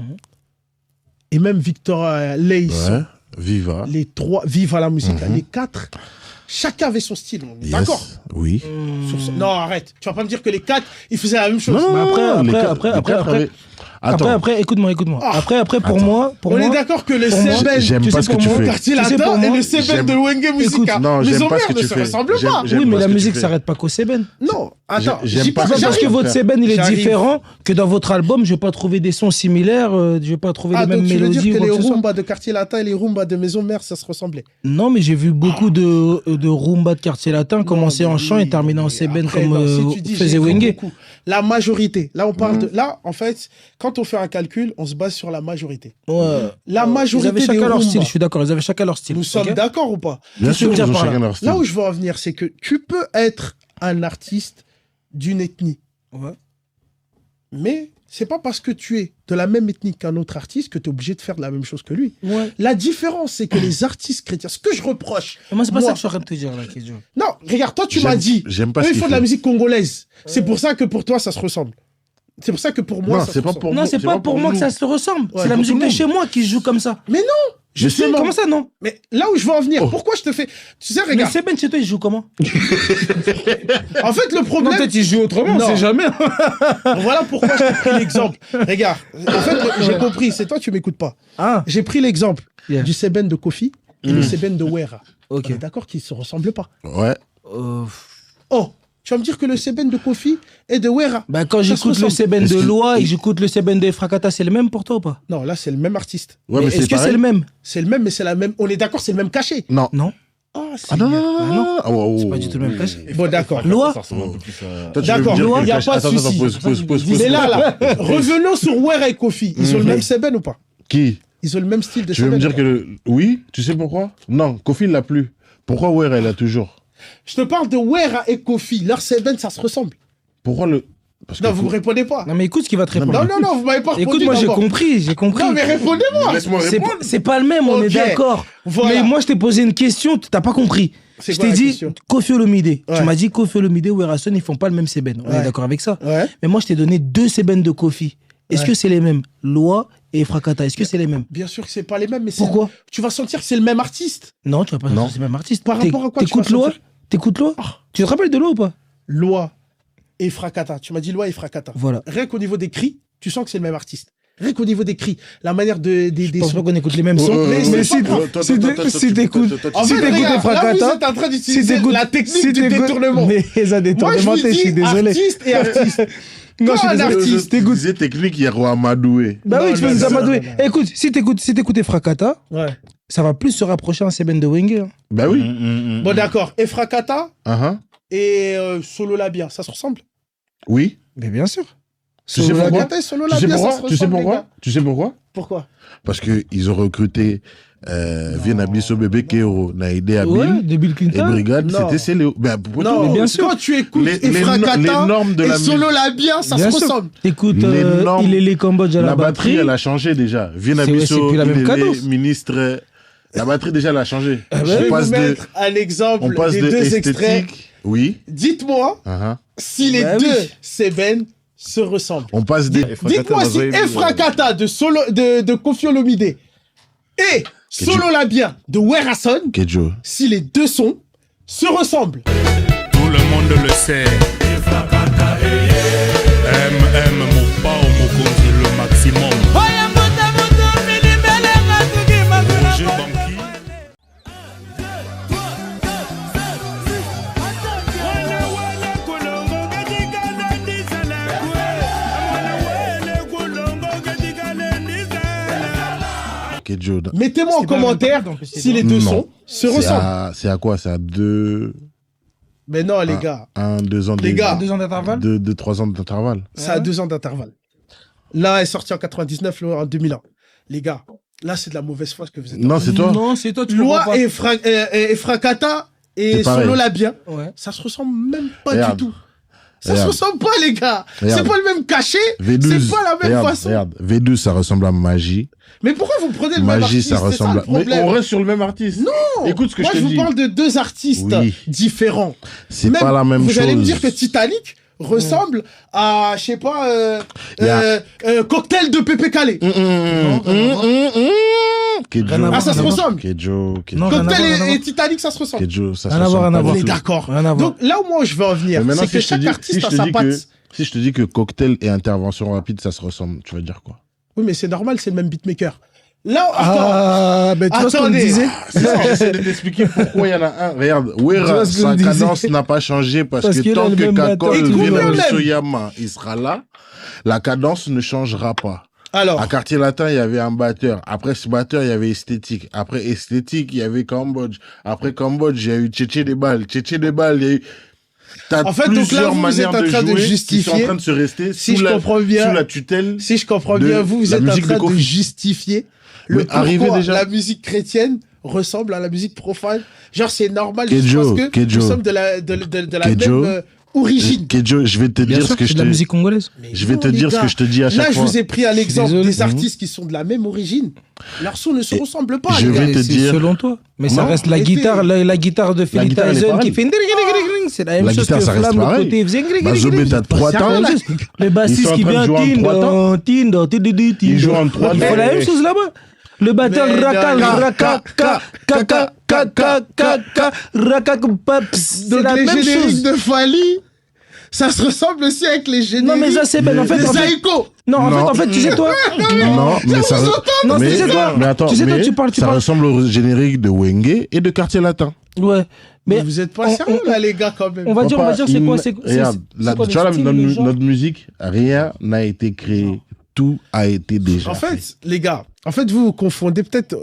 et même Victor Leis, ouais. Viva. les trois, Vive à la musique, là, Mhm. les quatre, chacun avait son style, on est Yes. d'accord Oui. sur ce- Non, arrête, tu vas pas me dire que les quatre, ils faisaient la même chose. Non, Mais après, les après, quatre- après, les après, quatre après- avaient- Attends, Après, écoute-moi. Ah. Après, pour Attends. moi, On est d'accord que le pour moi, Seben, j'aime tu pas sais, ce que pour tu moi, fais. Quartier Tu sais, Latin pour et moi, le Seben j'aime- de Wenge Musica. non, Maison j'aime pas ce Mère que ne tu se fais. ressemblent pas. J'aime oui, mais pas la ce que musique tu fais. s'arrête pas qu'au Seben. Non, attends, J'aime j'y pas pense ce C'est que parce tu que fais. votre Seben il est J'arrive. différent que dans votre album, je vais pas trouver des sons similaires, je vais pas trouver Ah, les mêmes donc tu veux mélodies. dire ou que quoi les que ce soit. Rumba de Quartier Latin et les Rumba de Maison Mère, ça se ressemblait. Non, mais j'ai vu beaucoup de rumba de quartier latin commencer en chant et terminer en Seben Après, comme non, si tu dis, faisait j'ai vu Wenge. beaucoup. La majorité. Là, on parle de. Là, en fait, quand on fait un calcul, on se base sur la majorité. Ouais. La Ils majorité avaient des chacun leur Rumba. style, je suis d'accord, ils avaient chacun leur style. Nous sommes ok d'accord ou pas? Bien Qu'est-ce que sûr, tu veux ils ont dire par chacun là leur style. Là où je veux en venir, c'est que tu peux être un artiste d'une ethnie, Ouais. Mais c'est pas parce que tu es de la même ethnie qu'un autre artiste que tu es obligé de faire de la même chose que lui. Ouais. La différence, c'est que les artistes chrétiens, ce que je reproche... Moi, c'est pas ça que je suis en train de te dire, là, Kedjo. Non, regarde, toi, tu m'as dit, J'aime pas eux, ce ils qu'il font de la fait. musique congolaise. C'est pour ça que pour toi, ça se ressemble. C'est pour ça que pour moi, Non, ça se c'est pas ressemble. pour Non, nous, c'est pas pour moi nous. que ça se ressemble. Ouais, C'est la pour musique tout le de monde. chez moi qui joue comme ça. Mais non, Je sais. justement. Comment ça, non? Mais là où je veux en venir, Oh. pourquoi je te fais... Tu sais, Mais regarde, c'est Ben chez toi, il joue comment? en fait, le Non, problème... peut-être il joue autrement, on Non. sait jamais. Voilà pourquoi je t'ai pris l'exemple. Regarde, en fait, j'ai compris, c'est toi, tu m'écoutes pas. Ah, J'ai pris l'exemple Yeah. du Seben de Kofi et le Seben de Wera. ok. On est d'accord qu'ils se ressemblent pas. Ouais. Oh, tu vas me dire que le Seben de Kofi et de Wera. Bah, quand Ça se j'écoute le ressemble. Seben Est-ce de que- Loi et j'écoute le Seben de Frakata, c'est le même pour toi ou pas? Non, là, c'est le même artiste. Ouais, mais Est-ce c'est que c'est pareil. le même? C'est le même, mais c'est la même. On est d'accord, c'est le même cachet. Non. Non, Ah, Ah non, non, Bah non, non. non. Ah, ouais, c'est ouais, pas ouais. du tout le même cachet. Bon, d'accord. Loi. Ça ressemble un peu plus à... Toi, tu D'accord, veux me dire il que y a le pas de cachet- Attends, souci. pause. Mais là, revenons sur Wera et Kofi. Ils ont le Mhm. même Seben ou pas? Qui? Ils ont le même style de Tu veux Seben. me dire que oui, tu sais pourquoi? Non, Kofi il l'a plus. Pourquoi Wera il l'a toujours? Je te parle de Wera et Kofi. Leur Seben, ça se ressemble. Pourquoi le... Parce Non, que vous me répondez pas. Non, mais écoute ce qu'il va te répondre. Non, vous m'avez pas répondu. Écoute, moi, j'ai d'abord. compris. Non, mais répondez-moi. Laisse-moi C'est répondre. pas- C'est pas le même, on Ok. est d'accord. Voilà. Mais moi, je t'ai posé une question, t'as pas compris. C'est Je quoi t'ai la dit question? Kofi Olomide. Ouais. Tu m'as dit Kofi Olomide ou Erason, ils font pas le même Seben. On Ouais. est d'accord avec ça. Ouais. Mais moi, je t'ai donné 2 Seben de Kofi. Est-ce Ouais. que c'est les mêmes? Loi et Frakata, est-ce que c'est les mêmes? Bien sûr que c'est pas les mêmes, mais c'est- Pourquoi? tu vas sentir que c'est le même artiste. Non, tu vas pas Non. dire que c'est le même artiste. Par rapport à quoi tu T'écoutes vas Loi? sentir T'écoutes Loi? Tu te rappelles de Loi ou pas? Loi et Frakata. Tu m'as dit Loi et Frakata. Voilà. Rien qu'au niveau des cris, tu sens que c'est le même artiste. Rien qu'au niveau des cris, la manière des Je pense sons. pas qu'on écoute les mêmes sons. mais Mais c'est si pas grave. si t'écoutes. En Si fait, t'écoutes regarde, les là, vous Frakata, êtes en train si d'utiliser t'écoutes- la technique si du t'écoutes- détournement. Mais les Moi, je détournements, vous je suis dis désolé. artiste et artiste. Non, je suis Quand un désolé. artiste, Tu disais technique, il y a Roi Amadoué. Bah Non, oui, tu non, peux nous non, amadouer. non, non. Écoute, si t'écoutes Frakata, Ouais. ça va plus se rapprocher à un Seben de Wenger. Bah oui. Bon, d'accord. Et Frakata Uh-huh. et Solo Labia, ça se ressemble? Oui. Mais bien sûr. Tu sais Solo pourquoi Labia. Frakata et Solo Tu sais Labia, ça se pourquoi? Tu sais ressemble, les pourquoi? gars. Tu sais pourquoi? Pourquoi? Parce qu'ils ont recruté Viena Bisso Bébé Kero, Naïdé Abil Ouais, de Bill et Clinton. Brigade, Non. c'était Céléo. Ben, Non, mais bien sûr. quand tu écoutes Les Efrakata normes de et la Solo Labia, ça Bien se sûr. ressemble. T'écoutes Les normes- il est les Cambodge à La batterie, elle a changé déjà. Viena C'est- c'est Bisso, plus la même cadence. ministre. La batterie, déjà, elle a changé. Je On vais vous passe de, mettre un exemple on passe des de deux extraits. esthétique. Oui. Dites-moi Uh-huh. si les Bah deux oui. Seben se ressemblent. On passe des. Dites-moi si Efrakata de Kofi Olomide et Solo Labia de Werason, Kedjo. si les deux sons se ressemblent. Tout le monde le sait. MM Mopao Mokonzi le maximum. Roger Banqui. Kedjo. Mettez-moi en C'est pas la même commentaire période, en plus, c'est si les ça. deux Non. sons se ressemblent. C'est à quoi? C'est à 2. Mais non, les gars, 2 ans Les gars. 2 ans d'intervalle. 3 ans d'intervalle. c'est à 2 ans d'intervalle. Là, elle est sortie en 99, l'autre en 2001. Les gars, là, c'est de la mauvaise foi ce que vous êtes. Non, c'est toi. Non, c'est toi, tu comprends Loi pas. et Frakata et C'est pareil. Solo Labia, Ouais. ça se ressemble même pas Regarde. du tout. Ça Regarde. se ressemble pas, les gars. Regarde. C'est pas le même cachet. V12. C'est pas la même regarde, façon. Regarde, V12, ça ressemble à Magie. Mais pourquoi vous prenez le même Magie, artiste? ça C'est ressemble ça, à. le Mais problème. on reste sur le même artiste. Non. Écoute ce que Moi, je je te vous dis. parle de deux artistes Oui. différents. C'est Même, pas la même vous chose. allez me dire que Titanic ressemble à, je sais pas, Y a- Cocktail de Pépé Calais. Kedjo. Rien à voir, Ah, ça se rien à voir. ressemble. Kedjo. Non, rien à Cocktail voir, rien à et voir. Titanic, ça se ressemble. Kedjo, ça se Rien à voir, ressemble rien à pas voir. On du est tout. d'accord. Rien à voir. Donc là où moi je veux en venir, Mais maintenant, c'est que chaque artiste a sa patte. si je te dis que cocktail et intervention rapide, ça se ressemble, tu vas dire quoi? Oui, mais c'est normal, c'est le même beatmaker. Là, attends. Ah, ben tu vois ce qu'on me Attendez. disait. J'essaie de t'expliquer pourquoi il y en a un. Regarde, Tu Wera, vois ce que sa je disais. cadence n'a pas changé parce Parce que qu'il a tant le que même Kakol batteur. Écoute, vient même. de Soyama, il sera là. La cadence ne changera pas. Alors, À Quartier Latin, il y avait un batteur. Après ce batteur, il y avait Esthétique. Après Esthétique, il y avait Cambodge. Après Cambodge, il y a eu Tchétché des balles. Tchétché des balles, il y a eu... T'as En fait, donc là, plusieurs vous manières êtes en train de jouer qui justifier- sont en train de se rester si sous, je la, comprends bien- sous la tutelle. si je comprends de bien, vous la êtes en musique de train de Kofi. justifier le Mais arrivé pourquoi déjà. la musique chrétienne ressemble à la musique profane. Genre, c'est normal Kedjo, juste parce que Kedjo. nous sommes de la Kedjo. même origine. Kedjo, je vais te Bien dire sûr, ce que c'est je de la te musique congolaise. Mais Je vais non, te les dire ce gars. que je te dis à chaque Là, fois. je vous ai pris un exemple désolé. des artistes qui sont de la même origine. Leurs sons ne se ressemblent pas. je les gars. vais te C'est dire- selon toi. Mais ça Non, reste la arrêtez. guitare, la guitare de Phil guitare, elle est Tyson pareille. qui fait. C'est la même La chose guitare, que ça reste Flamme, le pareil. côté faisait. Mazobé, t'as 3 C'est temps. rien, là. Le Ils bassiste sont en qui train de vient jouer en 3 temps. Tindo. Ils jouent en 3 Il faut la même chose là-bas. Le batteur Mais raka non, raka raka c'est Donc la les même génériques chose. de Fali, ça se ressemble aussi avec les génériques Non mais ça c'est belle en fait. de en fait- Zaïko. Non en fait tu sais toi. Non, mais ça. Non, mais, tu sais quoi mais attends, Tu sais toi mais tu parles. ça ressemble au générique de Wenge et de Quartier Latin. Ouais. Mais Mais vous êtes pas sérieux là les gars quand même. on va dire c'est quoi Regarde, quoi tu vois, le style, le genre notre musique, rien n'a été créé. Tout a été déjà En fait. fait, les gars, en fait vous confondez peut-être,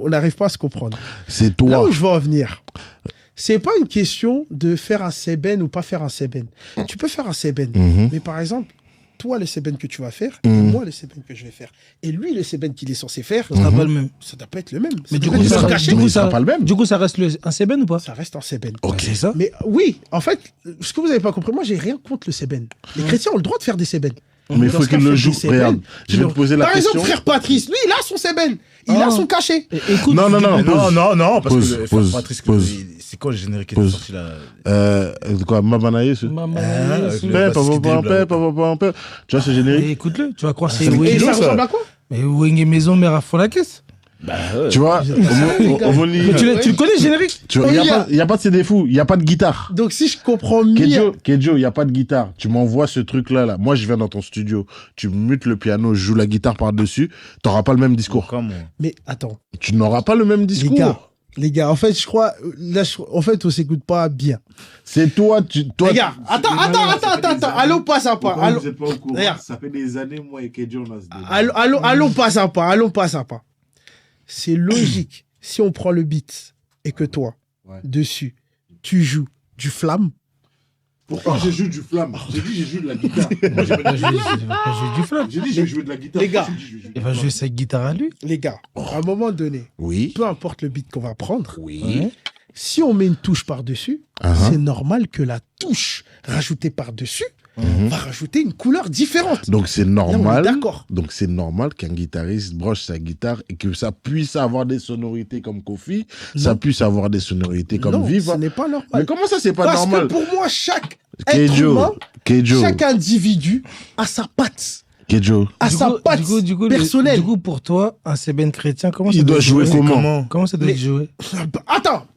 on n'arrive pas à se comprendre. C'est Là toi. où je veux en venir, c'est pas une question de faire un seben ou pas faire un seben. Tu peux faire un seben, Mhm. mais par exemple, toi le seben que tu vas faire, et Mhm. moi le seben que je vais faire, et lui le seben qu'il est censé faire, Ça sera pas le même. ça doit pas être le même. Mais Ça du doit coup être ça- le ça caché. du du coup, sera ça pas le même. Du coup ça reste un Seben ou pas? Ça reste un seben. Ok. C'est ça. Mais oui, en fait, ce que vous n'avez pas compris, moi j'ai rien contre le seben. Les chrétiens ont le droit de faire des seben. Mais il Dans faut ce cas, qu'il le faites joue. des seben. Regarde, je vais te poser la Par question. exemple, frère Patrice, lui il a son seben, il Ah. a son cachet. Écoute. Non, non, non. Mais non, parce Pause, que le pause, frère Patrice, pause. c'est quoi le générique qui est Pause. sorti là Quoi, Mabanaye, ce Maman, avec c'est- le- Pep, bassiste qui dribble, là. Tu vois ce générique? Mais écoute-le, tu vas croire que c'est C'est Et Wenge. ça ça. ressemble à quoi? Mais Wenge Maison, mère à fond la caisse. Bah ouais. Tu vois, Omoni, Mais tu le connais, le générique? il n'y a pas de CD fou, il n'y a pas de guitare. Donc si je comprends mieux, Kedjo, il n'y a pas de guitare. Tu m'envoies ce truc-là, là. Moi, je viens dans ton studio. Tu mutes le piano, je joue la guitare par-dessus. Tu n'auras pas le même discours. Comment mais attends, Tu n'auras pas le même discours. les gars, en fait, je crois, là, en fait, on s'écoute pas bien. C'est toi, Les gars, attends, allons pas à pas, allons, pas au courant. Regarde. Ça fait des années, moi et Kedjo, on a ce débat. allons pas à pas. C'est logique. Si on prend le beat et que toi, Ouais. dessus, tu joues du flamme, Pourquoi je joue du flamme? J'ai dit, j'ai joué de la guitare. Moi, j'ai pas dit, Je vais jouer du flamme. j'ai dit, je vais jouer de la guitare. Les gars. J'ai dit, je vais jouer Il du va flamme. jouer sa guitare à lui. les gars, à un moment donné, Oui. peu importe le beat qu'on va prendre, Ouais. si on met une touche par-dessus, Uh-huh. c'est normal que la touche rajoutée par-dessus va rajouter une couleur différente. Donc c'est Là, on est normal. d'accord. Donc c'est normal qu'un guitariste broche sa guitare et que ça puisse avoir des sonorités comme Kofi, ça puisse avoir des sonorités comme Non, Viva. ce n'est pas normal. Mais comment ça c'est pas Parce normal? que pour moi, chaque être humain, Kedjo, chaque individu a sa patte, Kedjo. a Du sa coup- patte du coup, personnelle. Du coup, pour toi, un Seben chrétien, comment ça Il doit jouer comment? Comment ça doit Mais- être joué? Attends,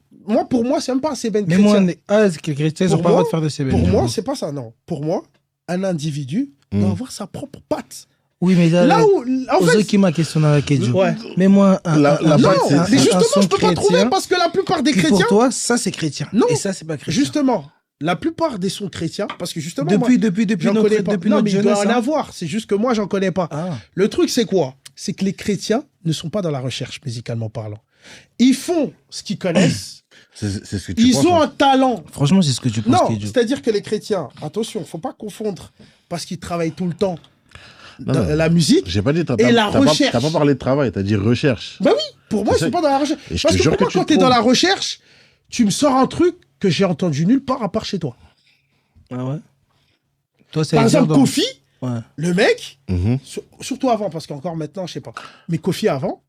pour moi, c'est même pas un Seben Mais chrétien. moi, c'est que les chrétiens, ils Pour ont pas le droit moi- de faire de Seben. Pour moi, c'est pas ça, non. Pour moi, un individu doit avoir sa propre patte. Oui, mais Là où, en Ose fait, qui m'a question dans la question. Ouais. Mais moi, La non, patte, c'est- mais justement, son je peux pas trouver chrétien, parce que la plupart des qui chrétiens, pour toi, ça c'est chrétien. Non. Et ça c'est pas chrétien. justement, la plupart des sons chrétiens, parce que justement, depuis j'en notre, connais pas. depuis Non, notre mais il doit jeunesse. en hein. avoir. C'est juste que moi, j'en connais pas. Ah. Le truc, c'est quoi? C'est que les chrétiens ne sont pas dans la recherche, musicalement parlant. Ils font ce qu'ils connaissent. C'est ce que tu Ils penses, ont hein. un talent. Franchement, c'est ce que tu penses, Non, Kedjo. c'est-à-dire que les chrétiens, attention, faut pas confondre parce qu'ils travaillent tout le temps Non, dans non. la musique. J'ai pas dit Et la recherche. T'as pas parlé de travail, t'as dit recherche. Bah oui, pour moi, C'est ils ça. sont pas dans la recherche. Et je Parce te que jure pour que moi, tu quand te tu es dans trompes. la recherche, tu me sors un truc que j'ai entendu nulle part à part chez toi. Ah ouais. Toi, ça Par veut dire exemple, dans- Kofi, Ouais. le mec, Mhm. surtout avant, parce qu'encore maintenant, je sais pas. Mais Kofi avant,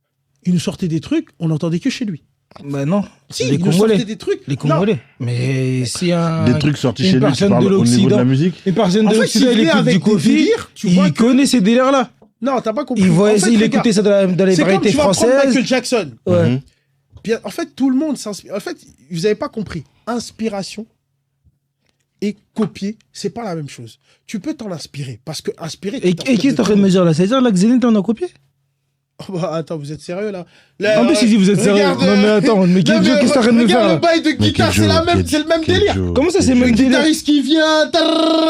il nous sortait des trucs, on n'entendait que chez lui. Bah non. Si, les il nous sortait Congolais. des trucs. Les Non. Congolais. Mais si un. Des trucs sortis une chez lui, tu personne parles de au niveau de l'Occident. la musique. Une personne En de fait, l'Occident, s'il il vient écoute du avec des Kofi. délires, tu vois Il que- connaît ces délires-là. Non, t'as pas compris. Il En fait, il regarde, écoutait ça dans les c'est comme variétés tu vas prendre françaises. Michael Jackson. Ouais. Mhm. Bien, en fait, tout le monde s'inspire. En fait, vous n'avez pas compris. Inspiration et copier, c'est pas la même chose. Tu peux t'en inspirer. Parce que inspirer. Et qui est en train de me dire là? C'est-à-dire là que Zénith, on a copié? Oh, bah, attends, vous êtes sérieux là, En plus, il dit vous êtes sérieux. regarde, Non, mais attends, mais Kedjo, qu'est-ce que t'es en train de me faire Regarde là? le bail de Mais guitare, Kedjo, c'est le même délire. Kedjo, Comment ça, c'est Kedjo. même Le délire? guitariste qui vient.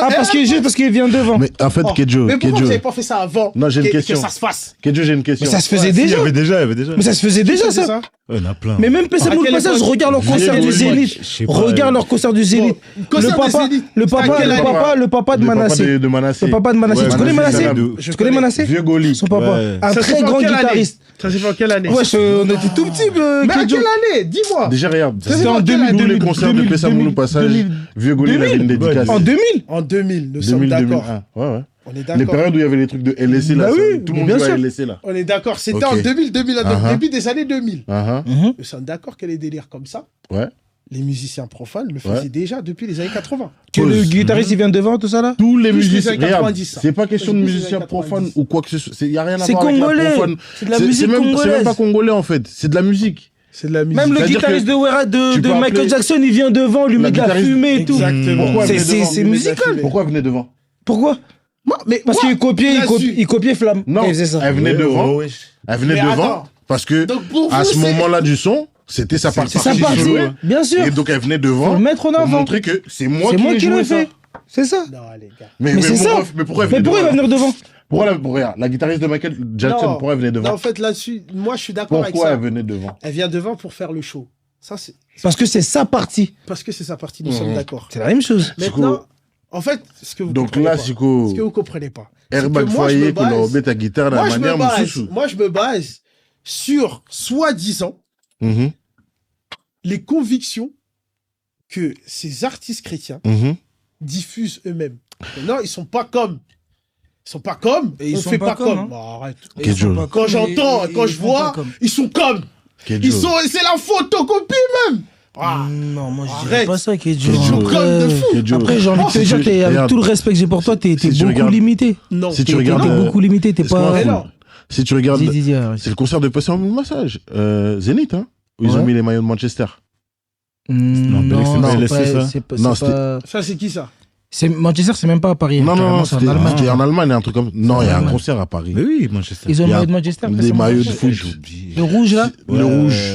Ah, juste parce qu'il vient devant. Mais en fait, Oh, Kedjo, mais pourquoi vous Kedjo, n'avez pas fait ça avant Non, j'ai une que question. ça se fasse. Kedjo, j'ai une question. Mais ça se faisait Il y déjà. avait déjà. Mais ça se faisait déjà C'est ça. Ouais, il y en a plein. Mais même PC À Moule quelle Passage, époque regarde leur concert Vieux du Moule, Zénith. je sais pas, Regarde leur concert du Zénith. concert Le de papa, Zénith. le C'était à papa, quelle le année papa, le papa de Le papa Manassé. de Manassé. Le papa de Manassé. Ouais, Tu connais Manassé, Manassé? c'est Tu connais Manassé? Vieux Goli. Son papa. Ouais. Un Ça se très fait en grand quelle année guitariste. Ça s'est fait en quelle année? Wesh, on était tout petits, Mais à Kedjo. quelle année? Dis-moi. Déjà, regarde. Ça, c'est en tous 2000, les concerts de Pessamounou Passage, Vieux Gaulle, il avait une dédicace. En 2000. En 2000, nous sommes 2000, d'accord. 2001. Ouais, ouais. On est Les d'accord. périodes où il y avait les trucs de LSC, là. Bah oui, tout le mais monde bien jouait à sûr. LSC, là. On est d'accord. C'était Ok. en 2000, 2001, Uh-huh. début des années 2000. Uh-huh. Nous sommes d'accord que les délires comme ça, Ouais. les musiciens profanes le faisaient déjà depuis les années 80. Que le guitariste, il vient devant, tout ça là. Tous les Plus les musiciens. années Regarde, 90, ça. c'est pas question de Plus les musiciens années profanes 90. ou quoi que ce soit. Il n'y a rien à C'est voir avec la congolais. profane. C'est de la musique C'est même congolaise. pas congolais, en fait. C'est de la musique. C'est de la musique. Même le C'est-à-dire guitariste que de tu peux Michael appeler- Jackson, il vient devant, lui La met de la guitariste- fumée et tout. Exactement. Pourquoi elle C'est- venait c'est- devant c'est musical. Pourquoi elle venait devant? Pourquoi? Moi, mais Parce moi, qu'il copiait, là-dessus. il copiait Flamme. Non, Il faisait ça. elle venait devant. Elle venait Mais devant attends. parce que Donc pour à vous, ce c'est- moment-là du son, c'était sa partie. C'est sa partie, solo. bien sûr. Et donc elle venait Faut devant le mettre en pour avant. montrer que c'est moi C'est qui moi ai qui joué l'ai ça. fait. C'est ça. Non, les gars. Mais c'est ça. Mais pourquoi elle Mais venait pourquoi il va devant venir devant? Regarde, la guitariste de Michael Jackson, pourquoi elle venait Non, devant en fait, là-dessus, moi, je suis d'accord avec Pourquoi ça. elle venait devant Elle vient devant pour faire le show. Ça, c'est Parce que c'est sa partie. parce que c'est sa partie, nous sommes d'accord. C'est la même chose. Maintenant, en fait, ce que vous Donc comprenez là, pas, Siko, ce que vous comprenez pas, c'est airbag que moi, je foyer, me base- qu'on a ta guitare, la moi, je manière, me base, Moussouchou. moi, je me base sur, soi-disant, Mhm, les convictions que ces artistes chrétiens mhm. diffusent eux-mêmes. Non, ils sont pas comme. Ils sont pas comme. Et ils on sont fait pas pas comme, comme. hein. Bon, arrête. Quel jeu. Quand j'entends, quand je vois, ils sont comme. Ils sont. C'est la photocopie même. Ah. Non, moi je Arrête. dirais pas ça, Kedjo. Ils sont comme de fou. Après, j'ai envie de te dire, avec Regarde. tout le respect que j'ai pour toi, t'es Si tu beaucoup regardes- limité. Non. Si tu T'es regardes, beaucoup limité, t'es laisse-moi pas. Mais fouiller. non. Si tu regardes, Dis, arrête. c'est le concert de Passion Massage, Zénith, hein, où ils ont Ouais. mis les maillots de Manchester. Non, non, c'est laissez pas- ça. c'est pas. Non, c'est pas- Ça, c'est qui ça? c'est- Manchester, c'est même pas à Paris. Non, carrément, non, c'est en c'était Allemagne. en Allemagne, un truc comme. Non, il y a un Allemagne. concert à Paris. Mais oui, Manchester. Ils ont Il y le a maillot de Manchester. des maillots de foot. J'ai oublié. Le rouge là. Le Ouais. rouge.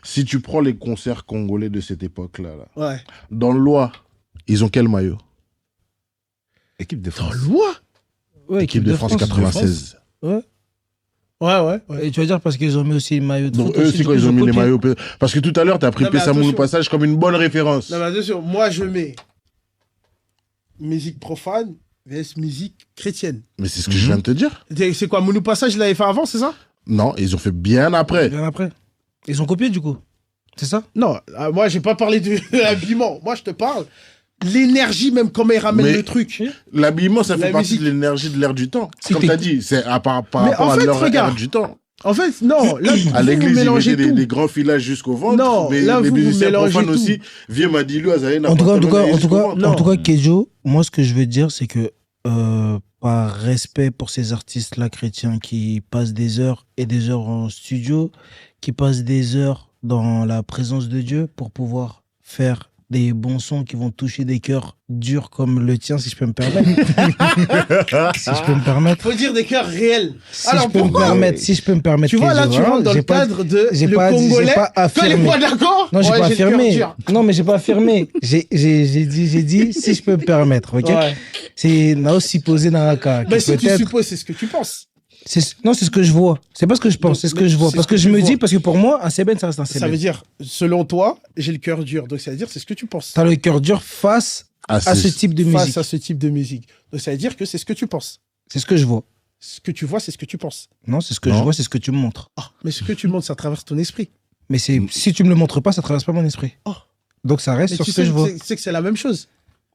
Si tu prends les concerts congolais de cette époque-là, là, Ouais. dans l'Oie, ils ont quel maillot Équipe de Dans France. l'Oie? Ouais, Équipe de France 96. Ouais, ouais. Et tu vas dire parce qu'ils ont mis aussi le maillot de Donc foot eux aussi, aussi, du quand coup, ils ont mis les copié. maillots. Parce que tout à l'heure, t'as pris Non, mais Pessamou au attention. passage comme une bonne référence. Non, mais attention, moi, je mets musique profane vs musique chrétienne. Mais c'est ce que je viens de te dire. C'est quoi, Mounou Passage, il l'avait fait avant, c'est ça? Non, ils ont fait bien après. Bien après. Ils ont copié du coup. C'est ça? Non, moi, j'ai pas parlé de l'habillement. Moi, je te parle. L'énergie, même, comment il ramène Mais- le truc. L'habillement, ça La fait partie musique. de l'énergie de l'air du temps. Si Comme t'es- tu as dit, c'est par Mais rapport en à fait, leur regarde. ère du temps. En fait, non, là, À vous l'église, ils mélangez mettaient tout. des grands filages jusqu'au ventre. Non, mais là, les vous musiciens mélangez profanes tout. aussi, vieux Madilou, Azaï, En tout cas, Non. Kedjo, moi, ce que je veux dire, c'est que par respect pour ces artistes-là chrétiens qui passent des heures et des heures en studio, qui passent des heures dans la présence de Dieu pour pouvoir faire des bons sons qui vont toucher des cœurs durs comme le tien, si je peux me permettre. Si je peux me permettre. Faut dire des cœurs réels. Si Alors, je peux me pourquoi permettre. Si je peux me permettre. Tu vois, là, Kedjo, tu hein, rentres dans j'ai le pas- cadre de j'ai le pas dit- j'ai Congolais. pas Quand il est affirmé. pas d'accord, Non, j'ai ouais, pas le cœur affirmé. dur. Non, mais j'ai pas affirmé. J'ai dit si je peux me permettre, ok? Ouais. C'est Nao supposé dans la cas. Mais si tu supposes, c'est ce que tu penses. Non, c'est ce que je vois. C'est pas ce que je pense, c'est ce que je vois. C'est Parce ce que que je tu me vois. dis, parce que pour moi, un Seben, ça reste un Ça Seben. veut dire, selon toi, j'ai le cœur dur. Donc, ça veut dire, c'est ce que tu penses. T'as le cœur dur face à ce type de Face musique. à ce type de musique. Donc, ça veut dire que c'est ce que tu penses. C'est ce que je vois. Ce que tu vois, c'est ce que tu penses. Non, c'est ce que Non. je vois, c'est ce que tu me montres. Ah, mais ce que tu montres, ça traverse ton esprit. Mais si tu me le montres pas, ça traverse pas mon esprit. Oh. Donc ça reste Mais sur tu ce que sais, je vois. tu sais que c'est la même chose.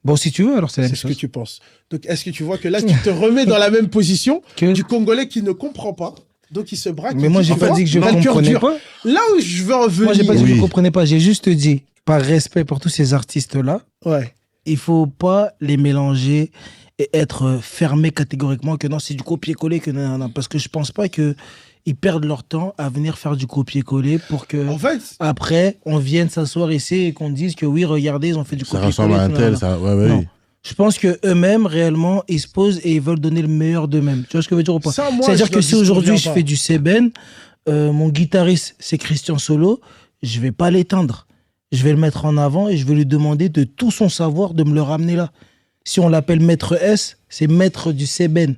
Bon, si tu veux, alors c'est la C'est même ce que chose. tu penses. Donc, est-ce que tu vois que là, tu te remets dans la même position Que- du Congolais qui ne comprend pas. Donc, il se braque. Mais il moi, dit, j'ai tu pas vois, dit que je t'as le cœur comprenais dur. pas. Là où je veux en venir. Moi, j'ai pas dit que je Oui. comprenais pas. J'ai juste dit, par respect pour tous ces artistes-là, Ouais. il faut pas les mélanger et être fermé catégoriquement que non, c'est du copier-coller, que non, non, parce que je pense pas que ils perdent leur temps à venir faire du copier-coller pour que En fait, après on vienne s'asseoir ici et qu'on dise que oui, regardez, ils ont fait du Ça copier-coller. ressemble à un tout, tel, non, ça. Ouais, ouais, non. oui. Je pense que eux-mêmes réellement ils se posent et ils veulent donner le meilleur d'eux-mêmes. Tu vois ce que je veux dire ou pas? ça, moi, C'est-à-dire je que leur si dis, aujourd'hui viens je pas. fais du Seben, mon guitariste c'est Christian Solo, je vais pas l'éteindre. Je vais le mettre en avant et je vais lui demander de tout son savoir de me le ramener là. Si on l'appelle maître S, c'est maître du Seben.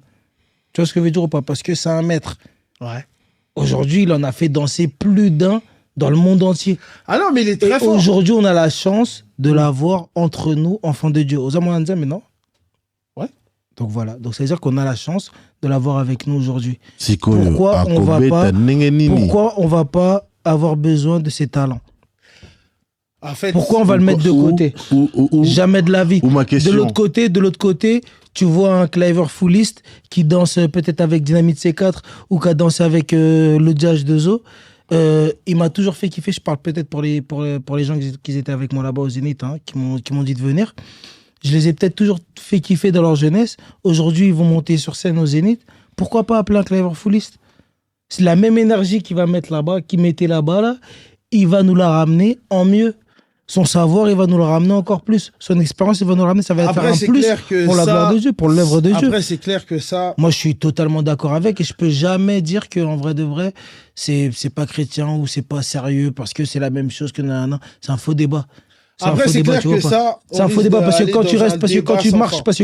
Tu vois ce que je veux dire ou pas? Parce que c'est un maître. Ouais. Aujourd'hui, il en a fait danser plus d'un dans le monde entier. Ah non, mais il est Et très fort. aujourd'hui, on a la chance de l'avoir entre nous, enfants de Dieu. Aux Amoureux mais non? Ouais. Donc voilà. Donc ça veut dire qu'on a la chance de l'avoir avec nous aujourd'hui. Pourquoi on va pas avoir besoin de ses talents? En fait, pourquoi on va le mettre de côté? Jamais de la vie. De l'autre côté, tu vois un Cliver Fullist qui danse peut-être avec Dynamite C4 ou qui a dansé avec le Jazz de Zo. Il m'a toujours fait kiffer. Je parle peut-être pour les gens qui étaient avec moi là-bas au Zénith, hein, qui m'ont dit de venir. Je les ai peut-être toujours fait kiffer dans leur jeunesse. Aujourd'hui, ils vont monter sur scène au Zénith. Pourquoi pas appeler un Cliver Fullist? C'est la même énergie qu'il va mettre là-bas, qu'il mettait là-bas, là. Il va nous la ramener en mieux. Son savoir, il va nous le ramener encore plus. Son expérience, il va nous le ramener. Ça va faire un plus pour la gloire de Dieu, pour l'œuvre de Dieu. Après, c'est clair que ça... Moi, je suis totalement d'accord avec et je peux jamais dire qu'en vrai de vrai, c'est pas chrétien ou c'est pas sérieux parce que c'est la même chose que... Non, c'est un faux débat. Après, c'est clair que ça... C'est un faux débat parce que quand tu restes, parce que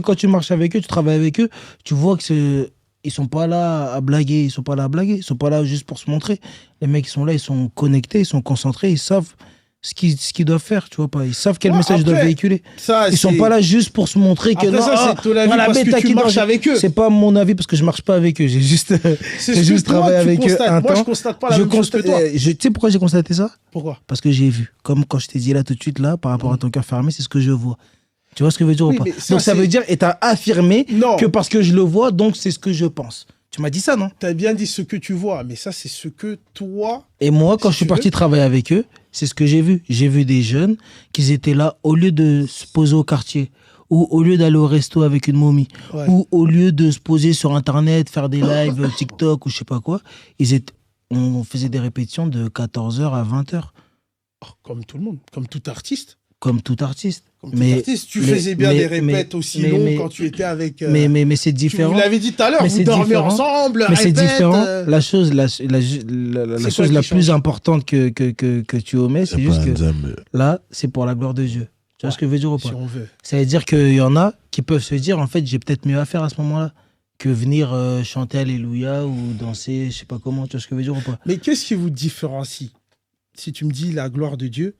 quand tu marches avec eux, tu travailles avec eux, tu vois que ils sont pas là à blaguer, ils sont pas là juste pour se montrer. Les mecs, ils sont là, ils sont connectés, ils sont concentrés, ils savent ce qu'ils doivent faire, tu vois pas. Ils savent quel message ils doivent véhiculer. Ils sont pas là juste pour se montrer que non, ça, c'est ton avis parce que tu marches avec eux. C'est pas mon avis parce que je marche pas avec eux. J'ai juste travaillé avec eux un temps. Moi, je constate pas la même chose que toi. Tu sais pourquoi j'ai constaté ça? Pourquoi? Parce que j'ai vu. Comme quand je t'ai dit là tout de suite, là, par rapport à ton cœur fermé, c'est ce que je vois. Tu vois ce que je veux dire ou pas? Donc ça veut dire, et t'as affirmé que parce que je le vois, donc c'est ce que je pense. Tu m'as dit ça, non? T'as bien dit ce que tu vois, mais ça, c'est ce que toi... Et moi, quand je suis parti travailler avec eux, c'est ce que j'ai vu. J'ai vu des jeunes qui étaient là, au lieu de se poser au quartier, ou au lieu d'aller au resto avec une momie, ou au lieu de se poser sur Internet, faire des lives TikTok ou je sais pas quoi, on faisait des répétitions de 14h à 20h. Oh, comme tout le monde, comme tout artiste. Comme tout artiste. Tu faisais bien des répètes aussi longs quand tu étais avec... Mais c'est différent. Vous l'avez dit tout à l'heure, vous dormez ensemble, mais c'est différent. La chose la plus importante que tu omets, c'est juste que là, c'est pour la gloire de Dieu. Tu vois ce que je veux dire ou pas? Si on veut. Ça veut dire qu'il y en a qui peuvent se dire, en fait, j'ai peut-être mieux à faire à ce moment-là que venir chanter Alléluia ou danser, je sais pas comment, tu vois ce que je veux dire ou pas? Mais qu'est-ce qui vous différencie? Si tu me dis la gloire de Dieu,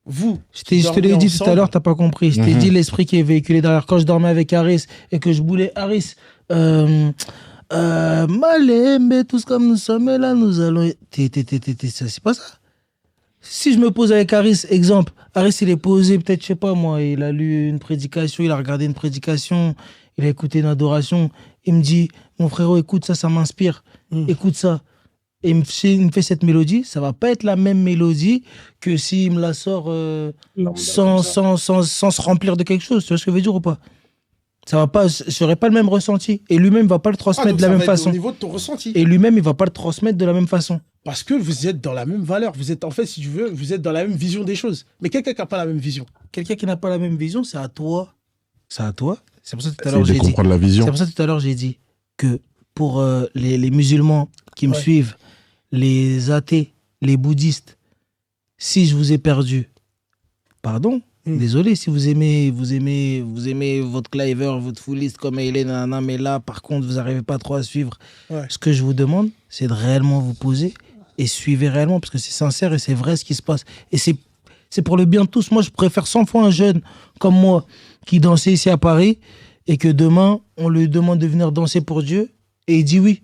vous, je te l'ai dit tout à l'heure, t'as pas compris. Je t'ai dit l'esprit qui est véhiculé derrière. Quand je dormais avec Harris et que je boulais Harris, Malembe, tous comme nous sommes là, nous allons. Ça, c'est pas ça. Si je me pose avec Harris, exemple, Harris il est posé, peut-être, je sais pas moi, il a lu une prédication, il a regardé une prédication, il a écouté une adoration, il me dit, mon frérot, écoute ça m'inspire, écoute ça. Et il me fait cette mélodie, ça va pas être la même mélodie que s'il me la sort sans se remplir de quelque chose. Tu vois ce que je veux dire ou pas? Ça va pas, j'aurai pas le même ressenti. Et lui-même va pas le transmettre de la même façon. Au niveau de ton ressenti. Et lui-même, il va pas le transmettre de la même façon. Parce que vous êtes dans la même valeur. Vous êtes, en fait, si tu veux, vous êtes dans la même vision des choses. Mais quelqu'un qui n'a pas la même vision. Quelqu'un qui n'a pas la même vision, c'est à toi. C'est à toi. C'est pour ça que tout à l'heure, j'ai dit que pour les musulmans qui me suivent, les athées, les bouddhistes, si je vous ai perdu, pardon, désolé, si vous aimez votre Cliver, votre Fullist comme il est, nanana, mais là, par contre, vous n'arrivez pas trop à suivre. Ce que je vous demande, c'est de réellement vous poser et suivez réellement, parce que c'est sincère et c'est vrai ce qui se passe. Et c'est pour le bien de tous. Moi, je préfère 100 fois un jeune comme moi qui dansait ici à Paris et que demain, on lui demande de venir danser pour Dieu et il dit oui.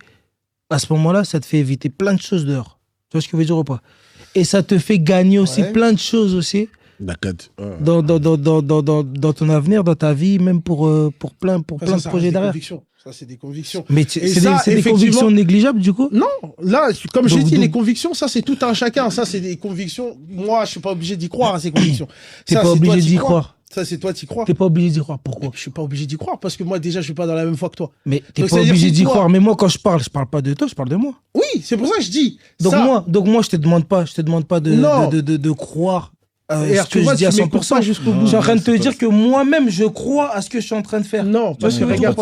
À ce moment-là, ça te fait éviter plein de choses dehors. Tu vois ce que je veux dire ou pas? Et ça te fait gagner aussi plein de choses aussi dans ton avenir, dans ta vie, même pour plein de projets derrière. Ça, c'est des convictions. Mais c'est des convictions négligeables, du coup? Non, là, comme j'ai dit, les convictions, ça, c'est tout un chacun. Ça, c'est des convictions. Moi, je suis pas obligé d'y croire à ces convictions. T'es pas obligé d'y croire. Ça, c'est toi, t'y crois. T'es pas obligé d'y croire. Pourquoi? Je suis pas obligé d'y croire parce que moi, déjà, je suis pas dans la même foi que toi. Mais t'es pas obligé d'y croire. Mais moi, quand je parle pas de toi, je parle de moi. Oui, c'est pour ça que je dis. Donc moi, je te demande pas de croire ce que je dis à 100%. Je suis en train de te dire que moi-même, je crois à ce que je suis en train de faire. Non, parce que regarde,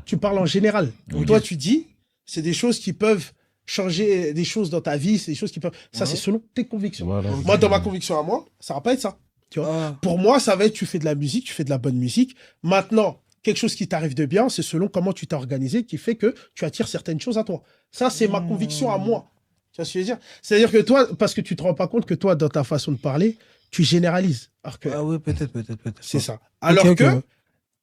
tu parles en général. Toi, tu dis, c'est des choses qui peuvent changer des choses dans ta vie, c'est des choses qui peuvent. Ça, c'est selon tes convictions. Moi, dans ma conviction à moi, ça va pas être ça. Tu vois, pour moi, ça va être tu fais de la musique, tu fais de la bonne musique. Maintenant, quelque chose qui t'arrive de bien, c'est selon comment tu t'es organisé qui fait que tu attires certaines choses à toi. Ça, c'est ma conviction à moi. Tu vois ce que je veux dire? C'est-à-dire que toi, parce que tu te rends pas compte que toi, dans ta façon de parler, tu généralises. Oui, peut-être. C'est ça. Alors que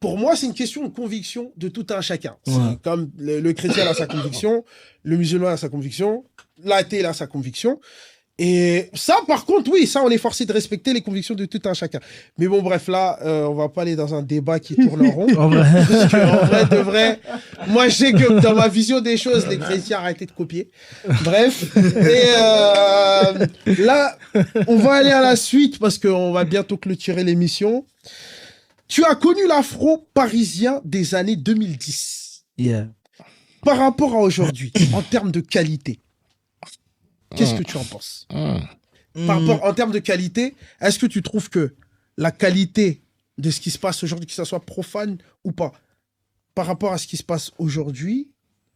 Pour moi, c'est une question de conviction de tout un chacun. Ouais. C'est comme le chrétien a sa conviction, le musulman a sa conviction, l'athée a sa conviction. Et ça, par contre, oui, ça, on est forcé de respecter les convictions de tout un chacun. Mais bon, bref, là, on va pas aller dans un débat qui tourne en rond. En vrai. Parce que, en vrai, de vrai, moi, je sais que dans ma vision des choses, les chrétiens arrêtez de copier. Bref. Et là, on va aller à la suite parce qu'on va bientôt clôturer l'émission. Tu as connu l'afro parisien des années 2010. Yeah. Par rapport à aujourd'hui, en termes de qualité, qu'est-ce que tu en penses? Par rapport, en termes de qualité, est-ce que tu trouves que la qualité de ce qui se passe aujourd'hui, que ça soit profane ou pas, par rapport à ce qui se passe aujourd'hui,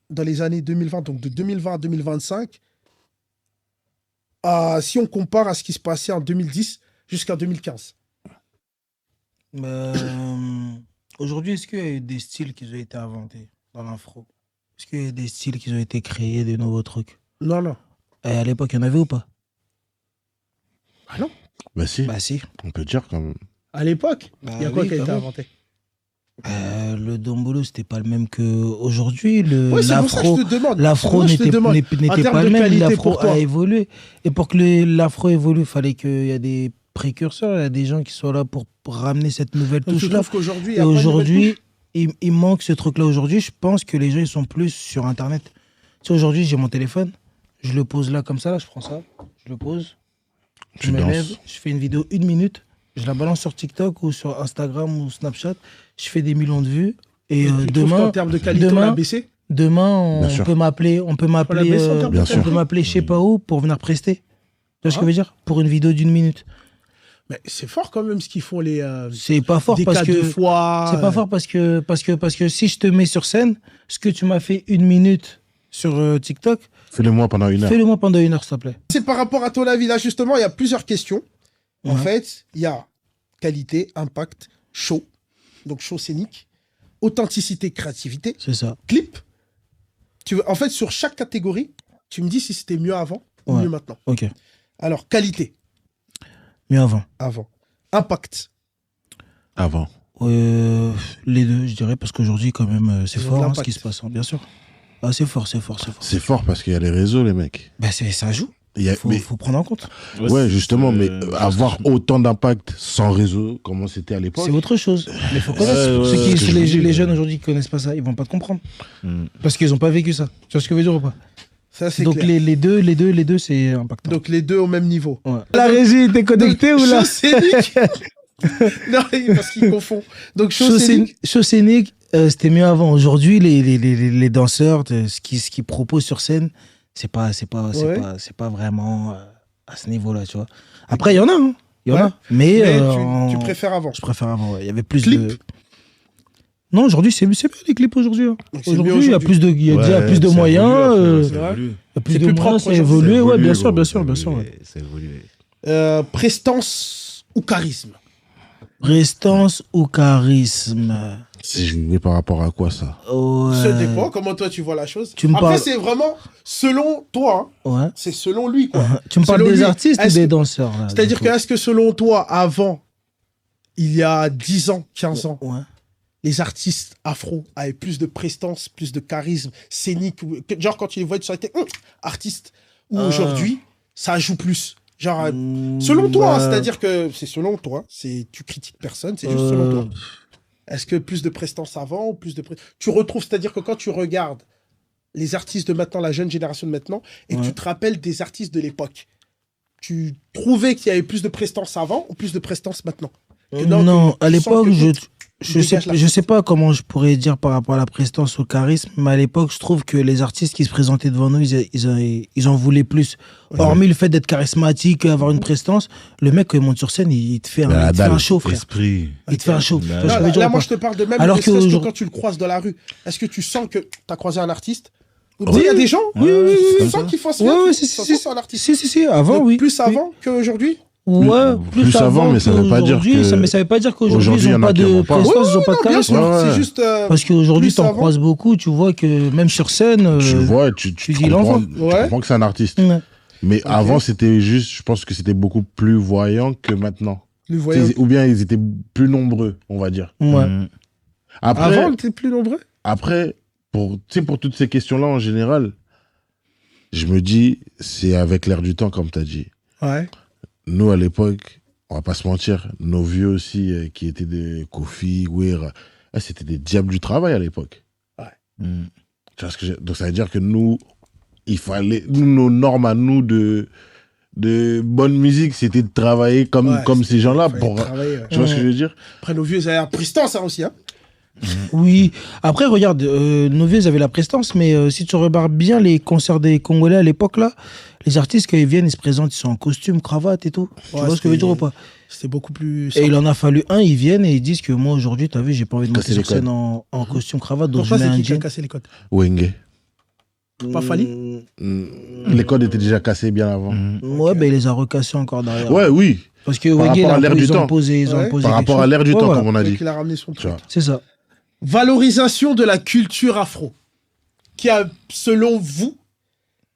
dans les années 2020, donc de 2020 à 2025, si on compare à ce qui se passait en 2010 jusqu'à 2015? Aujourd'hui, est-ce qu'il y a eu des styles qui ont été inventés dans l'afro? Est-ce qu'il y a eu des styles qui ont été créés, de nouveaux trucs? Non, non. Et à l'époque, il y en avait ou pas? Ah non. Bah si, Bah si. on peut dire quand même. À l'époque, il y a quoi oui, qui a quand été même. inventé? Le dombolo, c'était pas le même qu'aujourd'hui. Oui, c'est pour ça que je te demande. L'afro C'est pour ça que je te n'était demande. En pas termes le de même. qualité L'afro pour toi. a évolué. Et pour que l'afro évolue, il fallait qu'il y ait des précurseurs, il y a des gens qui soient là pour ramener cette nouvelle Donc, je touche-là. trouve qu'aujourd'hui, il y Et a pas de nouvelle aujourd'hui, touche. il manque ce truc-là. Aujourd'hui, je pense que les gens ils sont plus sur Internet. Tu sais, aujourd'hui, j'ai mon téléphone, je le pose là comme ça, là, je prends ça, je le pose, je Tu me danses. lève, je fais une vidéo 1 minute, je la balance sur TikTok ou sur Instagram ou Snapchat, je fais des millions de vues. Et Tu trouves demain, qu'en termes de qualité, on a baissé? demain, Bien on sûr. peut m'appeler, baisse en termes de on peut m'appeler je sais pas où pour venir prester. Tu vois ce que je veux dire? Pour une vidéo d'1 minute. Mais c'est fort quand même ce qu'ils font les C'est pas fort des parce cas que de foi. c'est pas fort parce que si je te mets sur scène, ce que tu m'as fait 1 minute sur TikTok, Fais-le moi pendant 1 heure. fais-le moi pendant 1 heure, s'il te plaît. C'est par rapport à ton avis. Là, justement, il y a plusieurs questions. En Ouais. fait, il y a qualité, impact, show. Donc, show scénique, authenticité, créativité, C'est ça. clip. En fait, sur chaque catégorie, tu me dis si c'était mieux avant ou Ouais. mieux maintenant. Ok. Alors, qualité, Mais avant. avant. Impact, Avant. Les deux, je dirais, parce qu'aujourd'hui, quand même, c'est Ils ont de fort ce l'impact. qui se passe, hein, bien sûr. Ah, c'est fort, c'est fort, c'est fort. C'est fort parce qu'il y a les réseaux, les mecs. Bah, ça joue. Il y a- mais- Faut prendre en compte. ouais, justement, mais avoir autant d'impact sans réseau, comment c'était à l'époque. C'est autre chose. Mais faut connaître. Ouais, Ceux ce que je vous dis, les jeunes aujourd'hui qui connaissent pas ça, ils vont pas te comprendre. Mm. Parce qu'ils ont pas vécu ça. Tu vois ce que je veux dire ou pas? ça c'est Donc clair. les deux, c'est impactant. Donc, les deux au même niveau. Ouais. La régie, t'es connecté ou là? Show scénique. Non, parce qu'il confond. Donc, show scénique. Show scénique, c'était mieux avant. Aujourd'hui, les danseurs, ce qu'ils proposent sur scène, c'est pas vraiment à ce niveau-là, tu vois. Après, il y en a, hein. Il y en Ouais. a. Mais, Mais tu préfères avant. je préfère avant. Ouais. Il y avait plus Clip. de. Non, aujourd'hui, c'est bien les clips aujourd'hui. Hein. Donc, c'est mieux Aujourd'hui, il y a plus de, il y a déjà plus de ça moyens. évolue, Il ça y évolue. a plus C'est de plus moyens, propre ça aujourd'hui. évolue. Ouais, bien sûr, gros, bien sûr, ça bien sûr. évolue, Ouais. ça évolue. Prestance ou charisme? Prestance ou charisme? C'est jugé par rapport à quoi, ça? Ouais. Ça dépend. Comment toi tu vois la chose? Tu me Après, parles- c'est vraiment selon toi. Hein. Ouais. C'est selon lui, quoi. Tu me parles Selon des lui, artistes ou est-ce des que- danseurs là, C'est-à-dire du que coup est-ce que selon toi, avant, il y a 10 ans, 15 ans, Ouais. les artistes afro avaient plus de prestance, plus de charisme scénique, genre quand tu les vois, tu serais été artiste. Ou aujourd'hui, ça joue plus. Genre, selon toi, hein, c'est-à-dire que c'est selon toi, tu critiques personne, c'est juste selon toi. Est-ce que plus de prestance avant ou plus de tu retrouves, c'est-à-dire que quand tu regardes les artistes de maintenant, la jeune génération de maintenant, et que tu te rappelles des artistes de l'époque, tu trouvais qu'il y avait plus de prestance avant ou plus de prestance maintenant? Que Non, que à tu l'époque, sens que je dégage la sais pas comment je pourrais dire par rapport à la prestance ou au charisme, mais à l'époque, je trouve que les artistes qui se présentaient devant nous, ils en voulaient plus. Hormis le fait d'être charismatique, avoir une prestance, le mec, quand il monte sur scène, il te fait un show, frère. Esprit. Il te fait un show. Tu vois ce que je veux Là, dire ou moi, pas je te parle de même, Alors ne serait-ce que qu'aujourd'hui- quand tu le croises dans la rue. Est-ce que tu sens que tu as croisé un artiste? Ou tu sais, il y a des gens, Oui, tu comme sens ça. qu'ils font Ouais, ça, si, c'est un artiste. Si, avant, Donc, oui. plus Oui. avant qu'aujourd'hui? Ouais, Plus avant, mais ça veut pas dire qu'aujourd'hui, que- mais ça veut pas dire qu'aujourd'hui, Aujourd'hui, ils il y n'ont en a pas qui en de ont pas. prestance, ils n'ont pas de Non, bien charisme. sûr, Ouais. c'est juste. Parce qu'aujourd'hui, plus t'en avant. croises beaucoup, tu vois que même sur scène. Tu vois, tu tu dis comprends, l'enfant. tu Ouais. comprends que c'est un artiste. Ouais. Mais avant, c'était juste, je pense que c'était beaucoup plus voyant que maintenant. Le voyant. Ou bien ils étaient plus nombreux, on va dire. Ouais. Mm. Après, Avant, on était plus nombreux. Après, pour toutes ces questions-là en général, je me dis, c'est avec l'air du temps, comme tu as dit. Ouais. Nous, à l'époque, on va pas se mentir, nos vieux aussi, qui étaient des Kofi, Weir, c'était des diables du travail à l'époque. Ouais. Tu vois ce que donc ça veut dire que nous, il fallait, nos normes à nous de bonne musique, c'était de travailler comme ces gens-là. Tu vois ce que je veux dire? Après, nos vieux, ils avaient la prestance, ça aussi. Hein. Oui. Après, regarde, nos vieux, ils avaient la prestance, mais si tu regardes bien les concerts des Congolais à l'époque, là, les artistes, quand ils viennent, ils se présentent, ils sont en costume, cravate et tout. Tu vois ce que je veux dire ou pas? C'était beaucoup plus... Et il en a fallu un, ils viennent et ils disent que moi, aujourd'hui, t'as vu, j'ai pas envie de monter sur scène en costume, cravate, donc Pourquoi je mets c'est un qui a jean. cassé les codes? Wenge. Pas Fali? Les codes étaient déjà cassés bien avant. Ouais, ben il les a recassés encore derrière. Ouais, oui. Parce que Par Wenge, rapport à l'air du ils ont temps. imposé Ouais. Par quelque rapport à chose. l'air du Ouais, temps, voilà. comme on a Donc, dit. il a ramené son Tu truc. vois. C'est ça. Valorisation de la culture afro. Qui a, selon vous,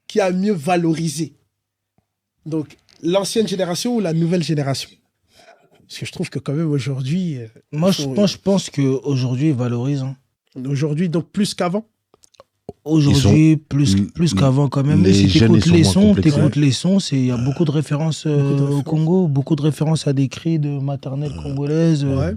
qui a mieux valorisé? Donc, l'ancienne génération ou la nouvelle génération? Parce que je trouve que quand même aujourd'hui... Moi, je pense qu'aujourd'hui, ils valorisent. Hein. Aujourd'hui, donc plus qu'avant? Aujourd'hui, plus qu'avant quand même. les Si jeunes, t'écoutes ils sont les moins sons, complexés. il y a beaucoup de références au Congo, beaucoup de références à des cris de maternelle congolaise Ouais.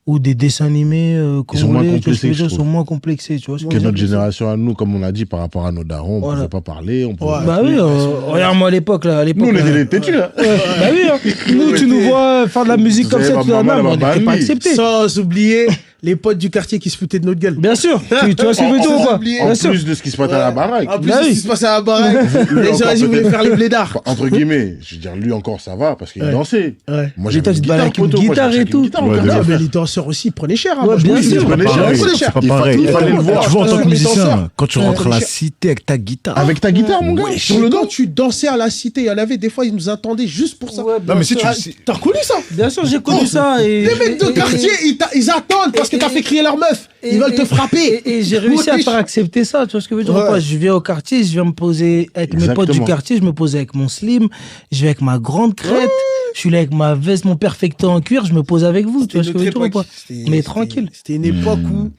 ou des dessins animés Ils sont moins congolais. Tu vois ce que je veux complexés, dire, je Ils trouve. sont moins complexés. Tu vois ce que Que je veux notre dire. génération à nous, comme on a dit, par rapport à nos darons, on ne Voilà. pouvait pas parler. On pouvait Ouais. Bah oui, regarde-moi à l'époque. Là, à l'époque, Nous, on là. était des têtus, là. Bah oui, hein. Nous, tu nous vois faire de la musique comme ça, Ma tout ça, maman, non, mais on elle m'a n'était pas banni. acceptés. Sans oublier les potes du quartier qui se foutaient de notre gueule. Bien sûr. Tu vois ce que je veux dire ou pas? oublié. En Bien sûr. plus de ce qui se passe à la baraque. En plus, Bah ce oui. qui se passe à la baraque, les gens, encore ils voulaient peut-être. faire les blédards. Entre guillemets, je veux dire, lui encore, ça va, parce qu'il Ouais. dansait. Ouais. Moi, Lui, toi, j'avais tu te une balades avec une poteau, moi, guitare j'avais et tout. une guitare, Ouais, mon de gars. Non, mais les danseurs aussi, ils prenaient cher. Hein. Ouais, Moi, je bien me dis, sûr. ils prenaient cher. Pareil. Ils prenaient cher. C'est pas Il pareil. il fallait le voir. Tu vois, en tant que les musicien, danseurs. quand tu rentres à la cité avec ta guitare. Avec ta guitare, mon gars, sur le Et dos. quand tu dansais à la cité, il y en avait des fois, ils nous attendaient juste pour ça. Ouais, Non, mais si tu. Ah, T'as reconnu ça? Bien sûr, j'ai connu ça. Et, Les mecs de quartier, ils attendent parce que t'as fait crier leur meuf. Ils veulent te frapper. Et j'ai réussi à Wesh. faire accepter ça. Tu vois ce que je veux dire? Ouais. ou pas? Je viens au quartier, je viens me poser avec mes potes du Exactement. quartier, je me pose avec mon slim, je vais avec ma grande crête, je suis là avec ma veste, mon perfecto en cuir, je me pose avec vous. Tu vois ce que je veux dire ou pas? Mais tranquille. C'était une époque où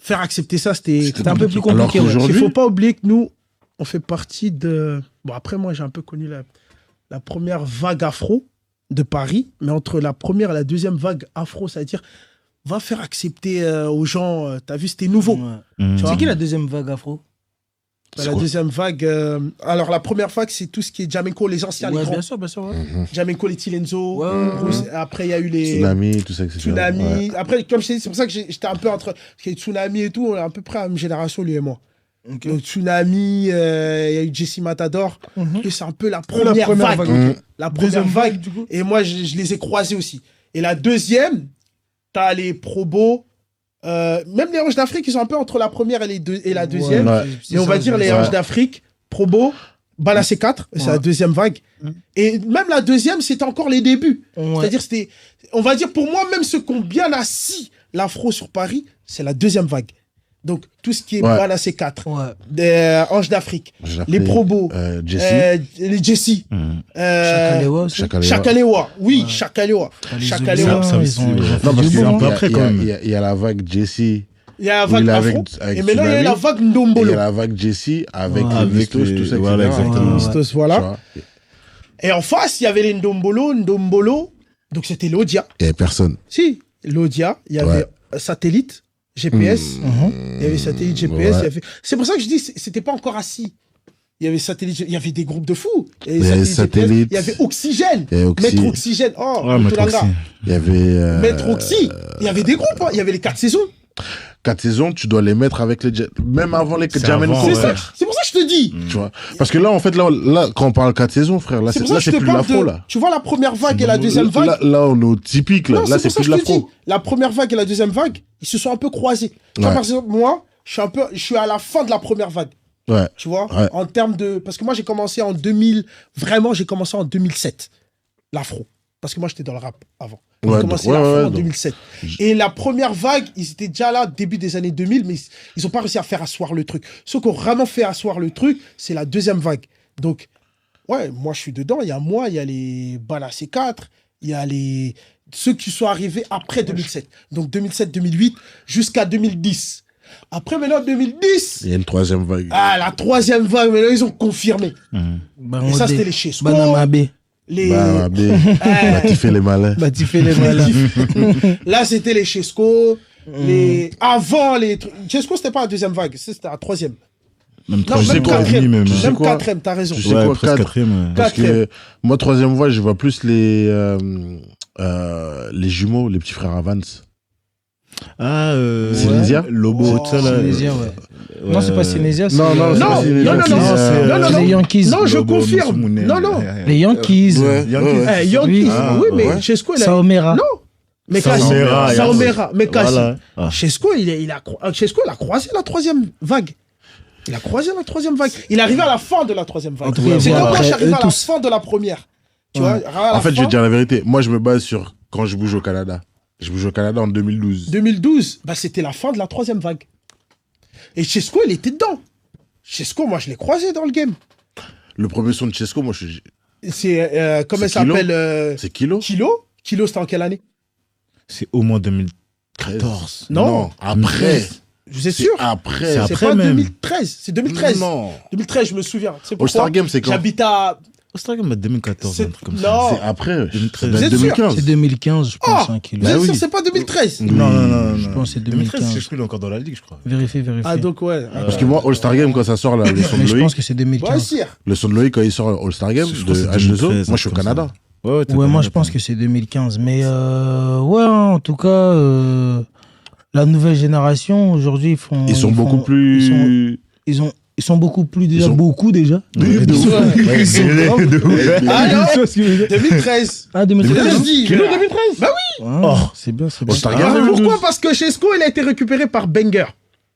faire accepter ça, c'était un peu plus Alors compliqué. Ouais. Il qu'aujourd'hui, faut pas oublier que nous, on fait partie de... Bon, après, moi, j'ai un peu connu la première vague afro de Paris, mais entre la première et la deuxième vague afro, c'est-à-dire, va faire accepter aux gens, t'as vu, c'était nouveau. Ouais. Mmh. Tu vois, C'est qui la deuxième vague afro? la deuxième vague... alors, la première vague, c'est tout ce qui est Jamaico, les anciens, les Ouais, grands. bien sûr, bien sûr. Ouais. Jamaico, les Tilenzo. Ouais, ouais, Bruce. Après, il y a eu les... Tsunami, tout ça, etc. Tsunami. Ouais. Après, comme je t'ai dit, c'est pour ça que j'étais un peu entre... Parce qu'il y a eu Tsunami et tout, on est à peu près à la même génération, lui et moi. Ok. Donc, Tsunami, il y a eu Jesse Matador. Mhm. Et c'est un peu la première vague. ok. La première Deuxième vague. du coup. Et moi, je les ai croisés aussi. Et la deuxième, t'as les Probo. Même les Anges d'Afrique, ils sont un peu entre la première et la deuxième. Ouais. Mais on va dire les Anges d'Afrique, Probo, Balassé 4, c'est la deuxième vague. Et même la deuxième, c'était encore les débuts. Ouais. C'est-à-dire, c'était, on va dire, pour moi, même ceux qui ont bien assis l'afro sur Paris, c'est la deuxième vague. Donc, tout ce qui est Ouais. Balassé 4, Ouais. des Anges d'Afrique, J'ai les appelé, Probo, Jesse. les Jesse, Chakalewa aussi. Chakalewa. Chakalewa, oui, Ouais. Chakalewa. Les Chakalewa. Oubliés, ça ils aussi, ont- ouais. ils ont fait Non, parce du qu'il y a- bon, il y hein. a- après, il y a- quand même. il y a- il y a la vague Jesse. Il y a la Où vague il est afro. avec Et maintenant, il y a eu la Tsunami. vague Et il Ndombolo. y a la vague Jesse avec Ouais. les Avec Mistos, les- tout ça, voilà, etc. exactement. Ouais. Mistos, Tu voilà. vois. Et en face, il y avait les Ndombolo. Donc, c'était l'Odia. Il n'y avait personne. Si, l'Odia. Il y avait satellite, GPS. Il y avait satellite, GPS. Ouais. il y avait... C'est pour ça que je dis, c'était pas encore assis. Il y avait satellite, il y avait des groupes de fous. Il y avait satellite. Il y avait Oxygène. Il y avait Oxy. Maître Oxygène. Oh, Ouais, Maître Mutulanga. Oxy. Il y avait. Maître Oxy. Il y avait des groupes. Hein. Il y avait les 4 saisons. 4 saisons, tu dois les mettre avec les. Même avant les C'est Jamaico. avant, C'est ouais. ça. C'est pour ça que je te dis. Tu vois. Parce que là, en fait, là, quand on parle 4 saisons, frère, là, C'est c'est pour ça que je plus te de parle l'afro, de... là. Tu vois la première vague et la deuxième vague. Là, on est au typique, là. Non, Là, c'est pour plus de ça que je te l'afro. dis. La première vague et la deuxième vague, ils se sont un peu croisés. Tu vois, Ouais. par exemple, moi, je suis à la fin de la première vague. Ouais. Tu vois, Ouais. en termes de... Parce que moi, j'ai commencé en 2000... Vraiment, j'ai commencé en 2007, l'afro. Parce que moi, j'étais dans le rap avant. J'ai Ouais, commencé donc, l'afro ouais, en donc. 2007. Et la première vague, ils étaient déjà là, début des années 2000, mais ils n'ont pas réussi à faire asseoir le truc. Ceux qui ont vraiment fait asseoir le truc, c'est la deuxième vague. Donc, ouais, moi, je suis dedans. Il y a moi, il y a les Balassé 4, il y a ceux qui sont arrivés après 2007. Donc 2007-2008 jusqu'à 2010. Après, maintenant, 2010... Il y a une troisième vague. Ah, la troisième vague, maintenant, ils ont confirmé. Et ça, c'était les Chesco. Banamabé. Batifé les malins. Batifé les malins. Là, c'était les Chesco. Avant les... Chesco, c'était pas la deuxième vague, c'était la troisième. Même Non, même quatrième. même. Même quatrième, t'as raison. Tu sais quoi, presque quatrième. Parce que moi, troisième voie, je vois plus les jumeaux, les petits frères Avans. Ah, Synésia Lobo, tout ça là. Synésia, ouais. Non, c'est pas Synésia. Non, Non, les Yankees. Non, je confirme. Non. Les Yankees. Yankees. Oui, mais Chesco, il a... Saomera. Non. Mais Saomera. Mais Kassi. Chesco, Chesco, il a croisé la troisième vague. Il a croisé la troisième vague. Il est arrivé à la fin de la troisième vague. C'est comme moi, je suis arrivé à la fin de la première. Tu vois, en fait, je vais te dire la vérité. Moi, je me base sur quand je bouge au Canada. Je bouge au Canada en 2012. 2012, c'était la fin de la troisième vague. Et Chesco, il était dedans. Chesco, moi, je l'ai croisé dans le game. Le premier son de Chesco, moi, je... C'est, comment il s'appelle C'est Kilo. Kilo, c'était en quelle année? C'est au moins 2014. Non, après. Je suis sûr. Après. C'est après pas même. 2013. C'est 2013. Non. 2013, je me souviens. C'est pourquoi All-Star Game, c'est quand? J'habite à... All-Star Game, 2014, un truc comme ça. Non. C'est après. 2013. Vous êtes sûr? 2015. C'est 2015, je pense, un kilo. Vous êtes oui. sûr, c'est pas 2013? Non. Je pense que c'est 2013, 2015. Chesco, il est encore dans la ligue, je crois. Vérifiez. Ah, donc ouais. Parce que moi, All-Star Game, quand ça sort, là, le son de Mais je Loïc, pense que c'est Ouais, 2015. sire. le son de Loïc, quand il sort All-Star Game, Je de crois que c'est H2O, 2013, moi, je suis au comme ça. Canada. Ouais, moi je pense que c'est 2015. Mais ouais, en tout cas, la nouvelle génération, aujourd'hui, Ils sont beaucoup plus... Ils sont beaucoup plus déjà. Ils sont- Beaucoup déjà. De ouf. Ils sont graves. Ah non, Tu vois ce que je veux dire 2013. Ah, 2013. Je dis, Kilo là. 2013. Bah oui. C'est bien, c'est bien. All-Star Ah, Game. pourquoi? Parce que Chesco, il a été récupéré par Banger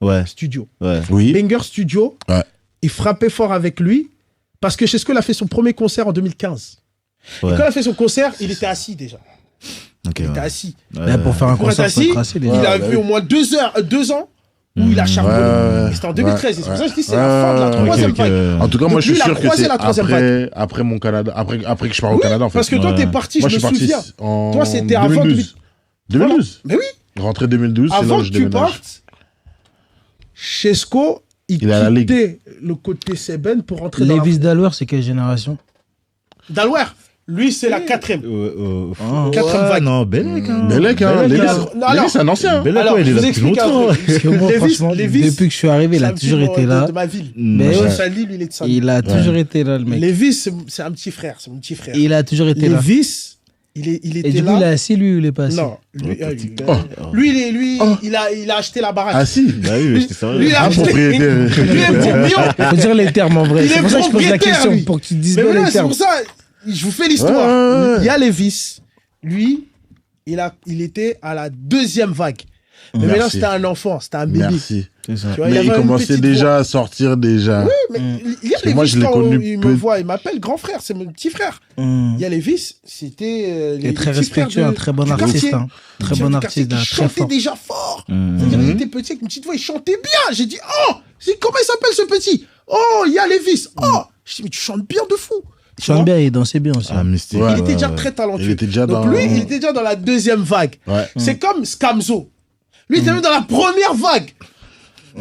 Ouais. Studio. Oui. Banger Studio, Ouais. il frappait fort avec lui parce que Chesco, il a fait son premier concert en 2015. Ouais. Et quand il a fait son concert, il était assis déjà. Ok, Il était ouais. assis. Là, pour faire un Pour être concert, faut assis, être assis, les il gars. a vu au moins 2 ans où il a charbonné. Ouais. Et c'était en 2013. Et c'est pour ça que je dis c'est Ouais, la fin de la ouais, troisième ok, vague. En tout cas, Donc moi, je lui, suis il a sûr que croisé c'est la troisième après mon Canada, après que je pars au Canada, en fait. Parce que toi, t'es parti, Moi, je je suis me parti souviens. en Toi, c'était avant 2012. 2012. Mais oui, Rentrée 2012, c'est là avant où que je tu déménage. partes, Chesco, il est à la ligue. quittait le côté Seben pour rentrer dans Lévis Dalwer, c'est quelle génération? Dalwer. Lui, c'est la quatrième. Quatrième vague. Non, Belek. Hein. Belek, hein. Belek, Lévis, non, alors- Lévis, c'est un ancien. Belek, Alors, ouais, il je est vous là depuis explique un longtemps. truc. Parce que moi, Lévis- franchement, Lévis, depuis que je suis arrivé, il c'est a un toujours petit été de là. ma ville. Mais Moi, je ouais. suis à Lille, lui, il est de Saint-Louis. Il a toujours été là, le mec. Lévis, c'est un petit frère. C'est mon petit frère. Il a toujours été là. Lévis, il Et était du coup, il est là. assis, lui, ou il est pas assis? Non, lui, il a acheté la baraque. Ah, si. Bah oui, j'étais sérieux. Lui, il a Un acheté. propriétaire. Lui, il est million. Il faut dire les termes en vrai. Il C'est est pour ça que je pose la propriétaire, question, lui. pour que tu dises Mais bien voilà, les c'est termes. pour ça, je vous fais l'histoire. Ouais. Il y a Lévis, lui, il était à la deuxième vague. Mais Merci. maintenant, c'était un enfant, c'était un bébé. Merci. C'est ça. Tu vois, Mais avait il une commençait petite déjà à sortir déjà. voix. Mais il y a que moi, Lévis, je l'ai quand connu il peu- me voit, il m'appelle grand frère, c'est mon petit frère. Il y a Lévis, c'était... Il est très respectueux, un très bon artiste. Hein. Très bon artiste, Il très chantait fort. déjà fort. C'est-à-dire, il était petit avec une petite voix, il chantait bien. J'ai dit, oh, comment il s'appelle ce petit? Oh, il y a Lévis. Oh, je dis, mais tu chantes bien de fou. Il chante bien, il dansait bien aussi. Ah, mystique. Ouais. Il était déjà très talentueux. Il était déjà Donc dans- lui, il était déjà dans la deuxième vague. Ouais. C'est comme Scamzo. Lui, il était même dans la première vague.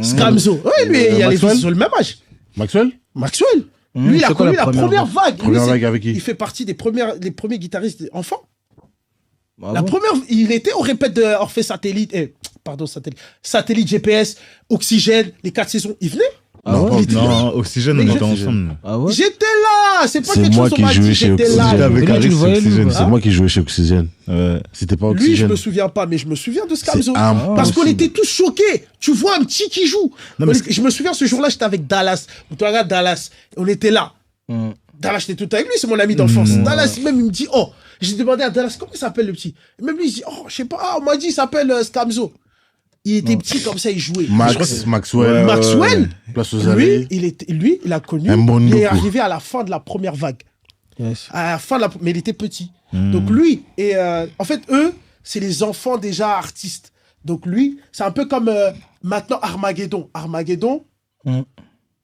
Scamzo. Oui, lui, il y a les Maxwell fils sur le même âge. Maxwell Maxwell. Lui, il a c'est quoi connu la la première première vague. Lui, Première c'est- vague avec qui? Il fait partie des premiers guitaristes enfants. Ah La bon? première, il était au répète de Orphée Satellite, Satellite GPS, Oxygène, les 4 saisons. Il venait. Ah ouais? Non, Oxygène, on était ensemble. Ah ouais? J'étais là. C'est pas C'est quelque moi chose qu'on qui m'a jouais dit. chez J'étais Oxygène. là. Avec Comment tu Alex, le voyais, lui, Oxygène. ou C'est moi qui jouais chez Oxygène. Ouais. C'était pas Lui, je Oxygène. me souviens pas, mais je me souviens de Scamzo. C'est impossible. Parce qu'on était tous choqués. Tu vois un petit qui joue. Je me souviens, ce jour-là, j'étais avec Dallas. Tu regardes Dallas. On était là. Dallas, j'étais tout avec lui, c'est mon ami d'enfance. Dallas, même, il me dit, oh, j'ai demandé à Dallas, comment il s'appelle le petit? Et même lui, il dit, oh, je sais pas, on m'a dit, il s'appelle Scamzo. Il était petit comme ça, il jouait. Maxwell. Maxwell, Place aux lui, allées. il a connu, Un bon il est Ndoko. arrivé à la fin de la première vague. Yes. À la fin de mais il était petit. Donc lui, et en fait, eux, c'est les enfants déjà artistes. Donc lui, c'est un peu comme maintenant Armageddon. Armageddon,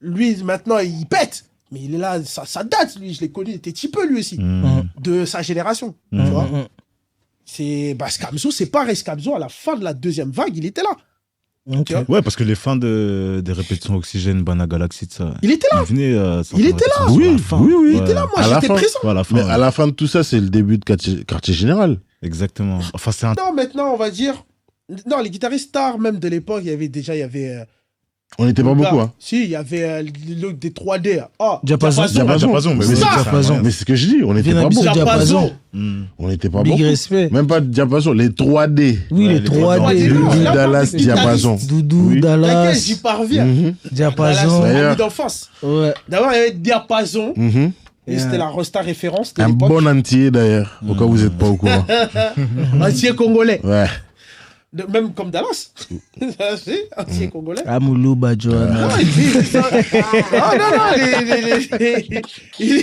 lui, maintenant, il pète. mais il est là, ça date, lui, je l'ai connu, il était petit peu, lui aussi, de sa génération, tu vois. Scamzo, c'est pareil, Scamzo, à la fin de la deuxième vague, il était là. Ok. Ouais, parce que les fins des répétitions Oxygène, Bana Galaxy, ça. Il était là. Il venait. Il était là. Oui, oui. Il était là, moi, À la j'étais fin. présent. Ouais, à la fin, Mais ouais. à la fin de tout ça, c'est le début de Quartier Général. Exactement. Enfin, c'est un. Non, maintenant, on va dire... Non, les guitaristes stars, même de l'époque, il y avait... On n'était pas beaucoup, hein. Si, il y avait des 3D. Ah, Diapason. Diapason, mais C'est ça. Diapason. Mais c'est ce que je dis, on n'était Viens pas d'habiter beaucoup. Diapason. On n'était pas Big beaucoup. respect. Même pas Diapason, les 3D. Oui, les 3D. non, Doudou, là, on parle Dallas, des guitaristes. Diapason. Doudou, Oui. Laquelle Dallas, j'y parviens. Diapason. D'ailleurs. Ami d'enfance. Ouais. D'abord, il y avait Diapason. Mhm. Et c'était la Rosta référence de Un l'époque. bon entier d'ailleurs, au cas où vous n'êtes pas au courant. Entier congolais. Ouais. Même comme Dallas. Ça, c'est entier congolais. Amoulou, Badjoana. Ah, il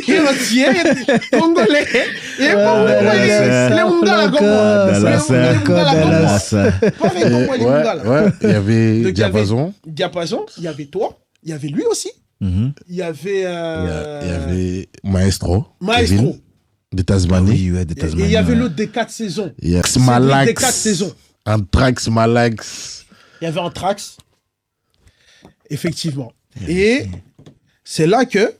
est entier congolais. Il est pas les Mungala comme moi. Dallas, Les Mungala comme moi. Dallas. Pareil comme moi, les Mungala. Ouais, il y avait Donc, Diapason, Diapason, il y avait toi, il y avait lui aussi. Mhm. Il y avait... il y avait Maestro, Maestro. Kevin, de Ah Tasmanie. oui, ouais, des Et il y avait l'autre des 4 saisons. Il y a Celui des 4 Smalax, saisons. Anthrax, Malax. Il y avait Anthrax. Effectivement. Et c'est là que...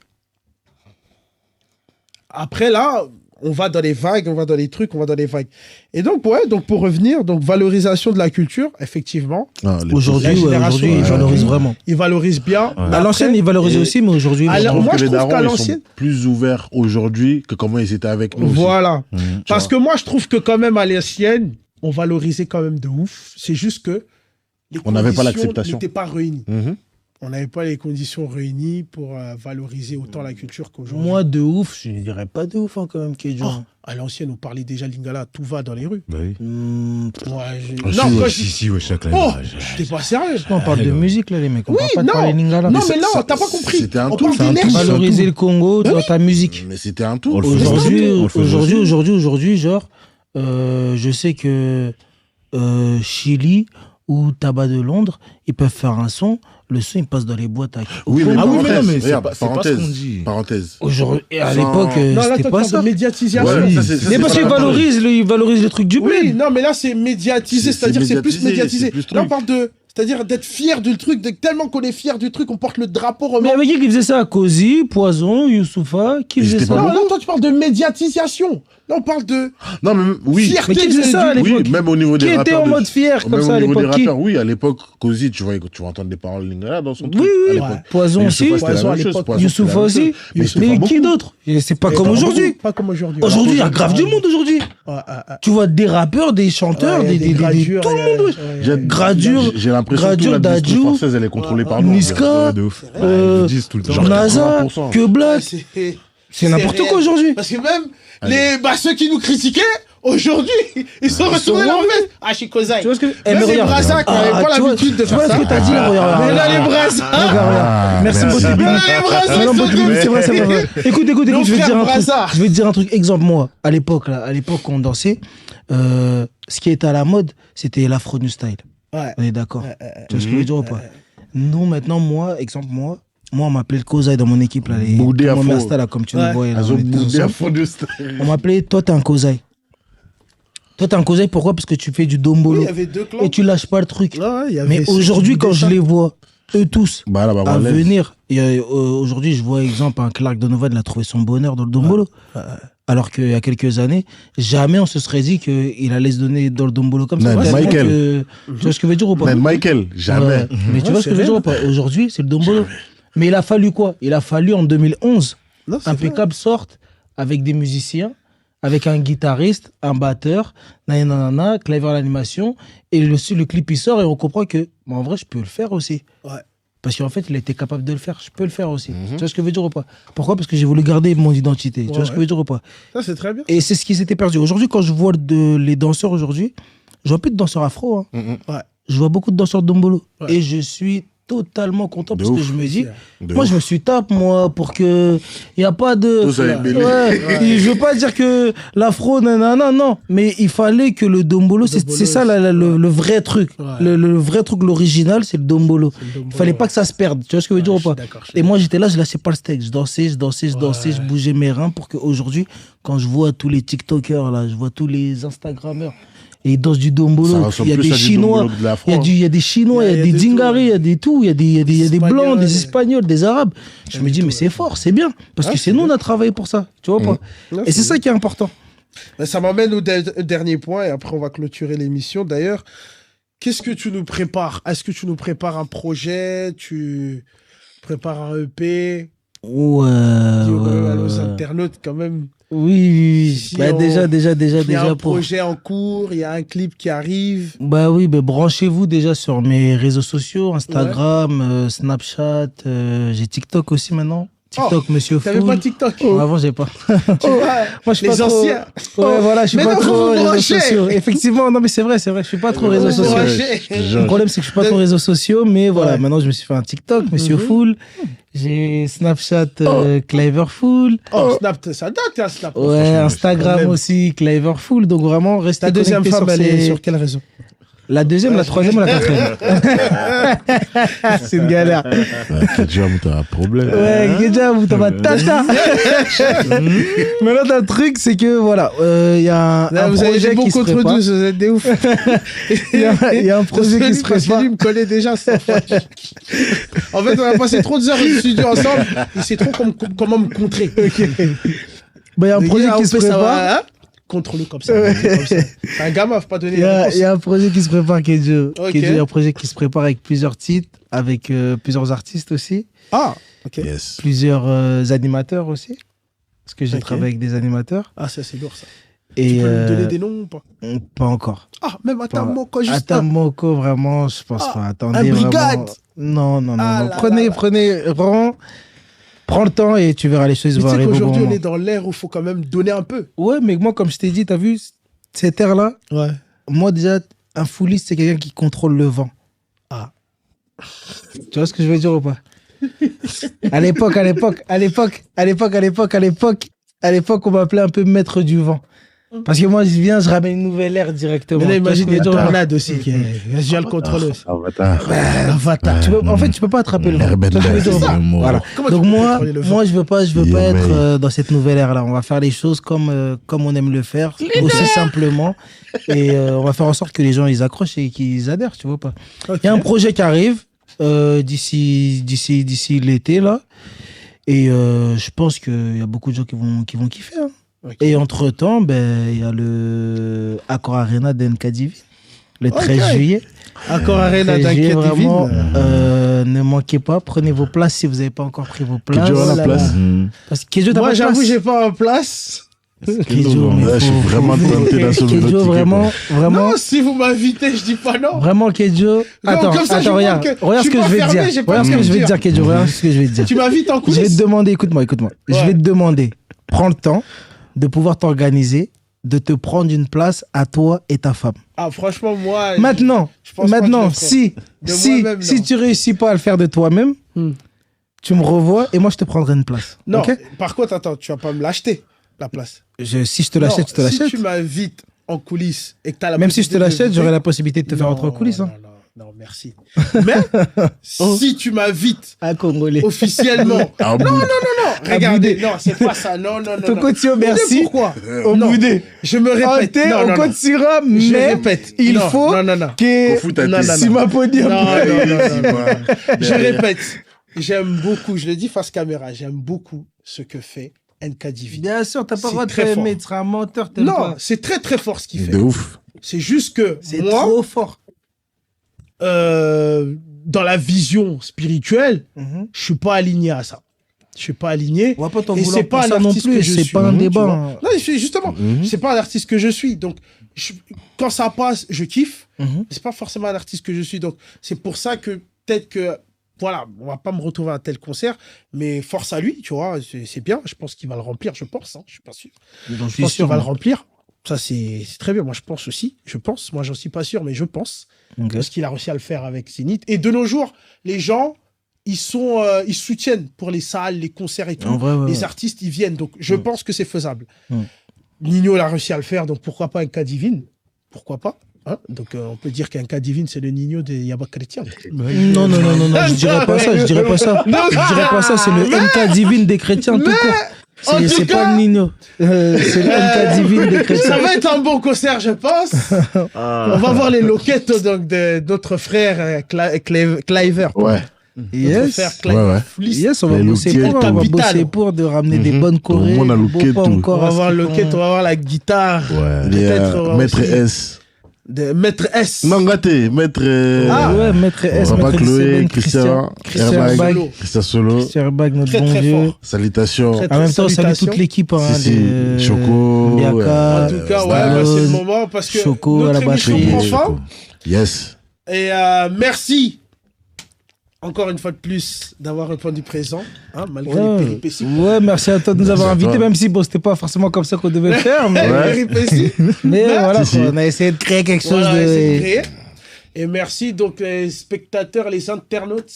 Après, là, on va dans les vagues, on va dans les trucs, on va dans les vagues. Et donc, ouais, donc pour revenir, donc valorisation de la culture, effectivement. Ah, les Aujourd'hui, La ouais, génération aujourd'hui, ils aujourd'hui, valorisent vraiment. Ils valorisent bien. Ouais. Mais À l'ancienne, après- ils valorisaient et- aussi, mais aujourd'hui, Alors, vraiment. moi, que je les trouve qu'à darons, ils l'ancienne- sont plus ouverts aujourd'hui que comment ils étaient avec nous. aussi. Voilà. Mhm. Parce que moi, je trouve que quand même, à l'ancienne, on valorisait quand même de ouf. C'est juste que les On n'avait pas conditions l'acceptation. n'étaient pas réunies. Mhm. On n'avait pas les conditions réunies pour valoriser autant la culture qu'aujourd'hui. Moi, de ouf, je ne dirais pas de ouf, hein, quand même, Kedjo. Oh, à l'ancienne, on parlait déjà Lingala, tout va dans les rues. Bah oui. Ouais, Ah, non, si, quand Si, je... si, ouais, chaque Oh, année. t'es pas sérieux. On parle de musique, là, les mecs. On Oui, parle pas de non. parler lingala. Non, Mais mais non, ça- t'as pas compris. c'était un On tout, parle c'est un tout. d'énergie. Valoriser le Congo dans ta musique. Mais c'était un tout. On le faisait Aujourd'hui, aussi. On le faisait aujourd'hui, genre, je sais que Chili ou Tabac de Londres, ils peuvent faire un son. Le son, il passe dans les boîtes à... Oui, mais Ah oui, mais parenthèse, non, mais c'est regarde, pas ce parenthèse, qu'on dit. parenthèse. Aujourd'hui, à Sans- l'époque, Non, là, c'était toi, pas tu parles ça. de médiatisation. Ouais, Oui. ça, c'est Mais parce pas qu'ils la parole. valorisent le truc du Oui, bled. non, mais là, c'est médiatisé, C'est c'est-à-dire c'est plus médiatisé, médiatisé. c'est plus Là, on truc. parle de... C'est-à-dire d'être fier du truc, tellement qu'on est fier du truc, on porte le drapeau Mais romain. avec qui faisait ça? Kozi, Poison, Youssoufa, qui Ils faisait étaient ça? pas Non, là, toi, tu parles de médiatisation. Là, on parle de Non, mais oui. fierté. Mais qui faisait ça à Oui, l'époque? même au niveau Qui des rappeurs. était en mode fier comme même ça à au niveau des l'époque? Qui? rappeurs, oui, à l'époque, Kozi, tu vas entendre des paroles lingala dans son truc. Oui, à oui, l'époque. Poison Mais aussi. Youssoupha, c'était la Poison à même chose. l'époque. Poison, Youssoufa c'était la même aussi. chose. Mais c'était Mais pas qui beaucoup. d'autre? Et c'est pas comme aujourd'hui. Pas comme aujourd'hui. Aujourd'hui, il y a grave du monde aujourd'hui. Tu vois des rappeurs, des chanteurs, Ouais, des gradures, tout le monde. ouais. J'ai- Gradure, J'ai l'impression que Gradure, toute la discours Dadju, française, elle est contrôlée par nous. Niska, Ouais, de ouf. euh, Ouais, ils le disent tout le temps. genre NASA, 80%. que Black. C'est n'importe réel. quoi aujourd'hui. Parce que même ceux qui nous critiquaient, aujourd'hui, ils sont retournés leur veste. Ah, je suis Kozai. Tu vois ce que Même les regarde. Brazza qui n'avaient pas tu vois- l'habitude de Tu vois faire ce ça. que t'as dit là? Regarde, Mais là, regarde. les Brazza. Regarde. Merci merci. beaucoup. Mais là, les Brazza, Non, ils sont Botibi, c'est vrai, c'est de- vrai. Écoute, Nos je vais te dire frères un truc. Brazza. Je vais te dire un truc. Exemple, moi, à l'époque, quand on dansait, ce qui était à la mode, c'était l'afro new style. Ouais. On est d'accord. Tu vois ce que je veux dire ou pas? Nous, maintenant, moi, on m'appelait le Kozai dans mon équipe, là, les Boudé à mon fond. Masta, là, comme tu Ouais. nous vois. là, Elles on ont était tous boudé à ensemble. fond de style. On m'appelait, toi, t'es un Kozai. Toi, t'es un Kozai, pourquoi? Parce que tu fais du Oui, dombolo. il y avait deux clans. Et tu lâches pas le truc. Ouais, il y avait Mais ceux aujourd'hui, qui quand je disaient les vois, eux tous, Bah là, bah, à on lève. venir, aujourd'hui, je vois, exemple, un Clark Donovan, il a trouvé son bonheur dans le dombolo. Alors qu'il y a quelques années, jamais on se serait dit qu'il allait se donner dans le dombolo comme ça. Non, Ouais, Michael. tu vois ce que je veux dire ou pas? Mais Michael, jamais. Ouais. Mais tu vois ce que je veux dire ou pas? Aujourd'hui, c'est le dombolo. Mais il a fallu quoi? Il a fallu en 2011, Non, c'est vrai. Impeccable sorte avec des musiciens, avec un guitariste, un batteur, nanana, clavier à l'animation, et le clip il sort et on comprend que, bah, en vrai, je peux le faire aussi. Ouais. Parce qu'en fait, il a été capable de le faire. Je peux le faire aussi. Tu vois ce que je veux dire ou pas? Pourquoi? Parce que j'ai voulu garder mon identité. Tu vois ce que je veux dire ou pas? Ça, c'est très bien. Et c'est ce qui s'était perdu. Aujourd'hui, quand je vois les danseurs aujourd'hui, je vois plus de danseurs afro. Hein. Ouais. Je vois beaucoup de danseurs dombolo. Ouais. Et je suis totalement content parce De que ouf. je me dis, De moi ouf. je me suis tape, moi, pour que il y a pas de. Tous avec Bélé. Ouais. Je veux pas dire que l'afro, non, mais il fallait que le dombolo, c'est ça le vrai truc. Ouais. Le vrai truc, l'original, c'est le dombolo. Il fallait pas que ça se perde. Tu vois ce que je veux dire ou pas? Et moi j'étais là, je lâchais pas le steak. Je dansais, je bougeais mes reins pour qu'aujourd'hui, quand je vois tous les TikTokers là, je vois tous les Instagrammeurs. Et ils dansent du Ça dombolo. ressemble Il y a plus des à du Chinois, dombolo que de l'afro, il y a des Chinois, il y a des de Dingari, il y a des tout, il y a des Blancs, des Espagnols. Espagnols, des Arabes. Je me dis, mais c'est fort, c'est bien. Parce que c'est nous, on a travaillé pour ça. Tu vois pas? Non, Et c'est ça qui est important. Mais ça m'amène au dernier point et après on va clôturer l'émission. D'ailleurs, qu'est-ce que tu nous prépares? Est-ce que tu nous prépares un projet? Tu prépares un EP? Ouais. Dis quand même à nos internautes quand même. Oui. Si Bah, on- déjà Il y a un pour. projet en cours, il y a un clip qui arrive. Bah oui, bah branchez-vous déjà sur mes réseaux sociaux, Instagram, Snapchat, j'ai TikTok aussi maintenant. TikTok, Monsieur T'avais Foul. pas TikTok? Avant, j'ai pas. Tu vois, Moi, je suis les pas trop. anciens. Ouais, voilà, je suis Mais pas non, trop faut vous réseaux brancher. sociaux. Effectivement, non, mais c'est vrai, je suis pas trop réseaux Vous sociaux. branchez. Le problème, c'est que je suis pas trop réseaux sociaux, mais voilà, Ouais. maintenant, je me suis fait un TikTok, Monsieur Foul. J'ai Snapchat, Cleverful. Oh, Snap, ça date, hein, Snap. Ouais, Franchement, Instagram même. aussi, Cleverful. Donc vraiment, restez Ta deuxième connectés femme, sur elle est ces- sur quelle réseau? La deuxième, la troisième ou la quatrième? C'est une galère. Kedjam, t'as un problème. Ouais, déjà, vous t'en vas tata. Maintenant, t'as le truc, c'est que voilà, il y a Là, un vous avez projet des bons qui se contre prépare. tous, vous êtes des ouf. Il y a un projet qui se Parce que prépare. lui me connaît déjà. Ça. En fait, on a passé trop d'heures au studio ensemble. Il sait trop comment me contrer. Bah, il y a un projet qui se prépare. Hein? Contre-le comme ça. Comme ça. C'est un gamin, faut pas donner Il y, la a, réponse. il y a un projet qui se prépare, Kedjo. Ok. Kedjo, il y a un projet qui se prépare avec plusieurs titres, avec plusieurs artistes aussi, Ah, ok. Yes. plusieurs animateurs aussi. Parce que j'ai Ok. travaillé avec des animateurs. Ah, ça, c'est lourd, ça. Et Tu peux nous donner des noms ou pas? pas encore. Ah, même à ta Pas- Moko, juste un. Atamoko, vraiment, je pense Ah, pas. Attendez, un brigade. vraiment. Non, non, non. Ah non. là Prenez, là. prenez, vraiment, prends le temps et tu verras les choses Mais vont tu sais arriver au bon qu'aujourd'hui, on moment. est dans l'ère où il faut quand même donner un peu. Ouais, mais moi, comme je t'ai dit, t'as vu, cette ère-là, Ouais. moi déjà, un fouliste, c'est quelqu'un qui contrôle le vent. Ah. Tu vois ce que je veux dire ou pas? À l'époque, on m'appelait un peu maître du vent. Parce que moi, je viens, je ramène une nouvelle ère directement. Mais là, Tu vois ce imagine, que il y a je veux dire ou pas? Tornade aussi. Je viens le contrôler aussi. Avatar. Avatar. En fait, tu peux pas attraper le vent. Airbender. Tu vois ce que je veux dire ou pas? Voilà. Comment tu Donc peux moi, contrôler le vent? moi, je veux pas Yeah, être man. dans cette nouvelle ère-là. On va faire les choses comme on aime le faire, aussi simplement. Et on va faire en sorte que les gens, ils accrochent et qu'ils adhèrent, tu vois pas. Ok. Il y a un projet qui arrive d'ici l'été, là. Et je pense qu'il y a beaucoup de gens qui vont kiffer. Hein. Ok. Et entre-temps, ben, il y a le Accor Arena d'NKDV, le 13 juillet. Accor Arena 13 juillet, d'Inquiète vraiment, Divine. ne manquez pas, prenez vos places si vous n'avez pas encore pris vos places. Kedjo a la là place. Parce que Kedjo, t'as Moi, pas de j'avoue, place. j'ai pas en place. Kedjo, mais Ouais, je suis faut- vraiment faut- tenté d'assommer notre Kedjo, ticket, vraiment, vraiment, Non, si vous m'invitez, je dis pas non. vraiment, Kedjo. Attends, comme ça, je attends, vois regarde, que regarde je ce que suis je vais pas te fermé, dire. j'ai pas Regarde ce de que je vais te dire. dire, Kedjo, regarde ce que je vais te dire. Tu m'invites en Je vais te coulisses. demander, écoute-moi. Je Ouais. vais te demander, prends le temps de pouvoir t'organiser, de te prendre une place à toi et ta femme. Ah, franchement, moi. Maintenant, je pense pas que je le ferai. si De moi-même, non. tu réussis pas à le faire de toi-même, Hmm. tu me revois et moi je te prendrai une place. Non, Ok. par contre, attends, tu vas pas me l'acheter, la place. Si je te l'achète, je te Non, l'achète. Si tu m'invites en coulisses et que tu as la Même si je te possibilité de l'achète, j'aurai visiter- la possibilité de te faire Non, entrer en coulisses. Hein. Non, merci. Mais si tu m'invites Un Congolais. officiellement. Ah, Non, bon. non, non, regardez. Non, c'est pas ça. Non, non, non. Ton non. quotidien, Vous savez merci. Pourquoi Au Non, bout des. je me répète. Non, on non, non. continuera, Je mais répète. il Non, faut Non, non, non. que Faut foutre à Non, tes- non, non. Sima Podium. Non, non, non, non, non. Je Derrière. répète. J'aime beaucoup, je le dis face caméra, j'aime beaucoup ce que fait NKDV. Bien sûr, t'as pas C'est le droit de très fort. t'aimer, tu seras un menteur, t'aimes Non, pas. c'est très très fort ce qu'il fait. De ouf. C'est juste que C'est moi, trop fort. dans la vision spirituelle, je suis pas aligné à ça. Je suis pas aligné. On va pas t'en Et vouloir c'est pour pas ça un non artiste plus, que je c'est suis. pas un tu débat. vois. hein. Non, justement, c'est pas un artiste que je suis. Donc, quand ça passe, je kiffe. Mhm. C'est pas forcément un artiste que je suis. Donc, c'est pour ça que peut-être que, voilà, on va pas me retrouver à un tel concert, mais force à lui, tu vois, c'est bien. Je pense qu'il va le remplir, je pense. Hein, je suis pas sûr. Donc, Je pense qu'il va le remplir. Ça, c'est très bien. Moi, je pense aussi. Moi, j'en suis pas sûr, mais je pense. Ok. Parce qu'il a réussi à le faire avec Zénith. Et de nos jours, les gens, ils soutiennent pour les salles, les concerts et tout. En vrai, ouais, les ouais. artistes, ils viennent. Donc, je pense que c'est faisable. Mm. Nino, il a réussi à le faire. Donc, pourquoi pas un cas divine? Pourquoi pas? Hein, donc, on peut dire qu'un cas divine, c'est le Nino des Yaba Chrétiens. Non, je dirais pas ça, je dirais pas ça. Je dirais pas ça, c'est le MK divine des chrétiens tout court. En tout C'est cas, pas le Nino. C'est le MK divine des Ça chrétiens. va être un bon concert, je pense. On va voir les loquettes donc, de notre frère Cliver. Ouais. Yes. Frère Ouais, ouais. Yes, on va Les bosser loquettes, pour, on va Capital. bosser pour de ramener des Mhm. bonnes chorés. Tout le monde a Bon, looké pas tout. encore On va à ce voir qu'ils loquette, font. on va voir la guitare. Ouais. Peut-être, on va Maître aussi- S. De Maître S. Non, gâté. Maître. Ah. Ouais, Maître S, Papa Maître Chloé, Seven, Christian, Herbag, Solo. Christian Solo. Christian Herbag, notre Très, bon très vieux. fort. Salutations. Très, En même temps, on salue Salutations. toute l'équipe. Hein, Si, si. de Choco, Biaka, En tout cas, ouais, Stallone, bah, c'est le moment parce que Choco à la notre émission batterie. prend fin. Yes. Et merci, encore une fois de plus, d'avoir répondu présent, hein, malgré les péripéties. Ouais, merci à toi de nous avoir Merci à invités, toi. même si bon, c'était pas forcément comme ça qu'on devait le faire, mais, Les péripéties. mais voilà, Si, quoi, si. on a essayé de créer quelque chose Voilà, c'est de. créé. Et merci donc les spectateurs, les internautes.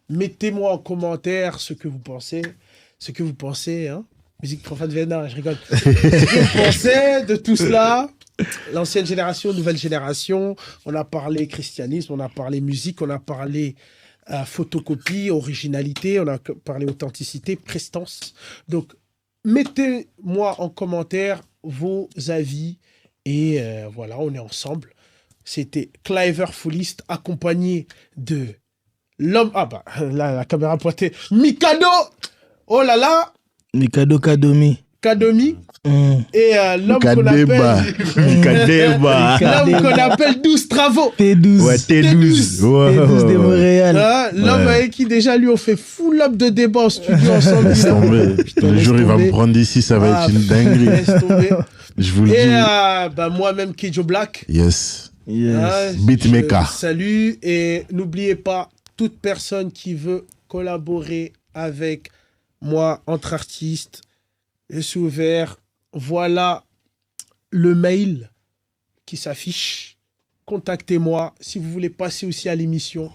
Mettez-moi en commentaire ce que vous pensez, hein. Musique profane Vienna, je rigole. Ce que vous pensez de tout cela. L'ancienne génération, nouvelle génération. On a parlé christianisme, on a parlé musique, on a parlé photocopie, originalité, on a parlé authenticité, prestance. Donc, mettez-moi en commentaire vos avis et voilà, on est ensemble. C'était Cliver Foolist accompagné de l'homme... Ah bah, là, la caméra pointée. Mikado. Oh là là. Mikado Kadomi. Kadomi. Mm. Et l'homme qu'on Kadeba. appelle... Kadeba. L'homme qu'on appelle 12 travaux. T12. Ouais, T12. Ouais, T12 de Montréal. Hein, l'homme Ouais. avec qui déjà lui on fait full up de débat en studio ensemble. Laisse tomber. Putain, Le laisse jour, il va tomber. me prendre ici, ça va Ah, être une dinguerie. Laisse tomber. Je vous le Et dis. bah, moi-même, Kidjo Black. Yes. Yes. Hein, Beatmaker. je Salut et n'oubliez pas, toute personne qui veut collaborer avec moi entre artistes, je suis ouvert. Voilà le mail qui s'affiche. Contactez-moi. Si vous voulez passer aussi à l'émission,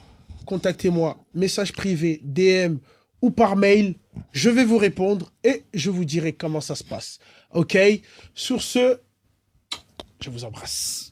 contactez-moi. Message privé, DM ou par mail. Je vais vous répondre et je vous dirai comment ça se passe. OK? Sur ce, je vous embrasse.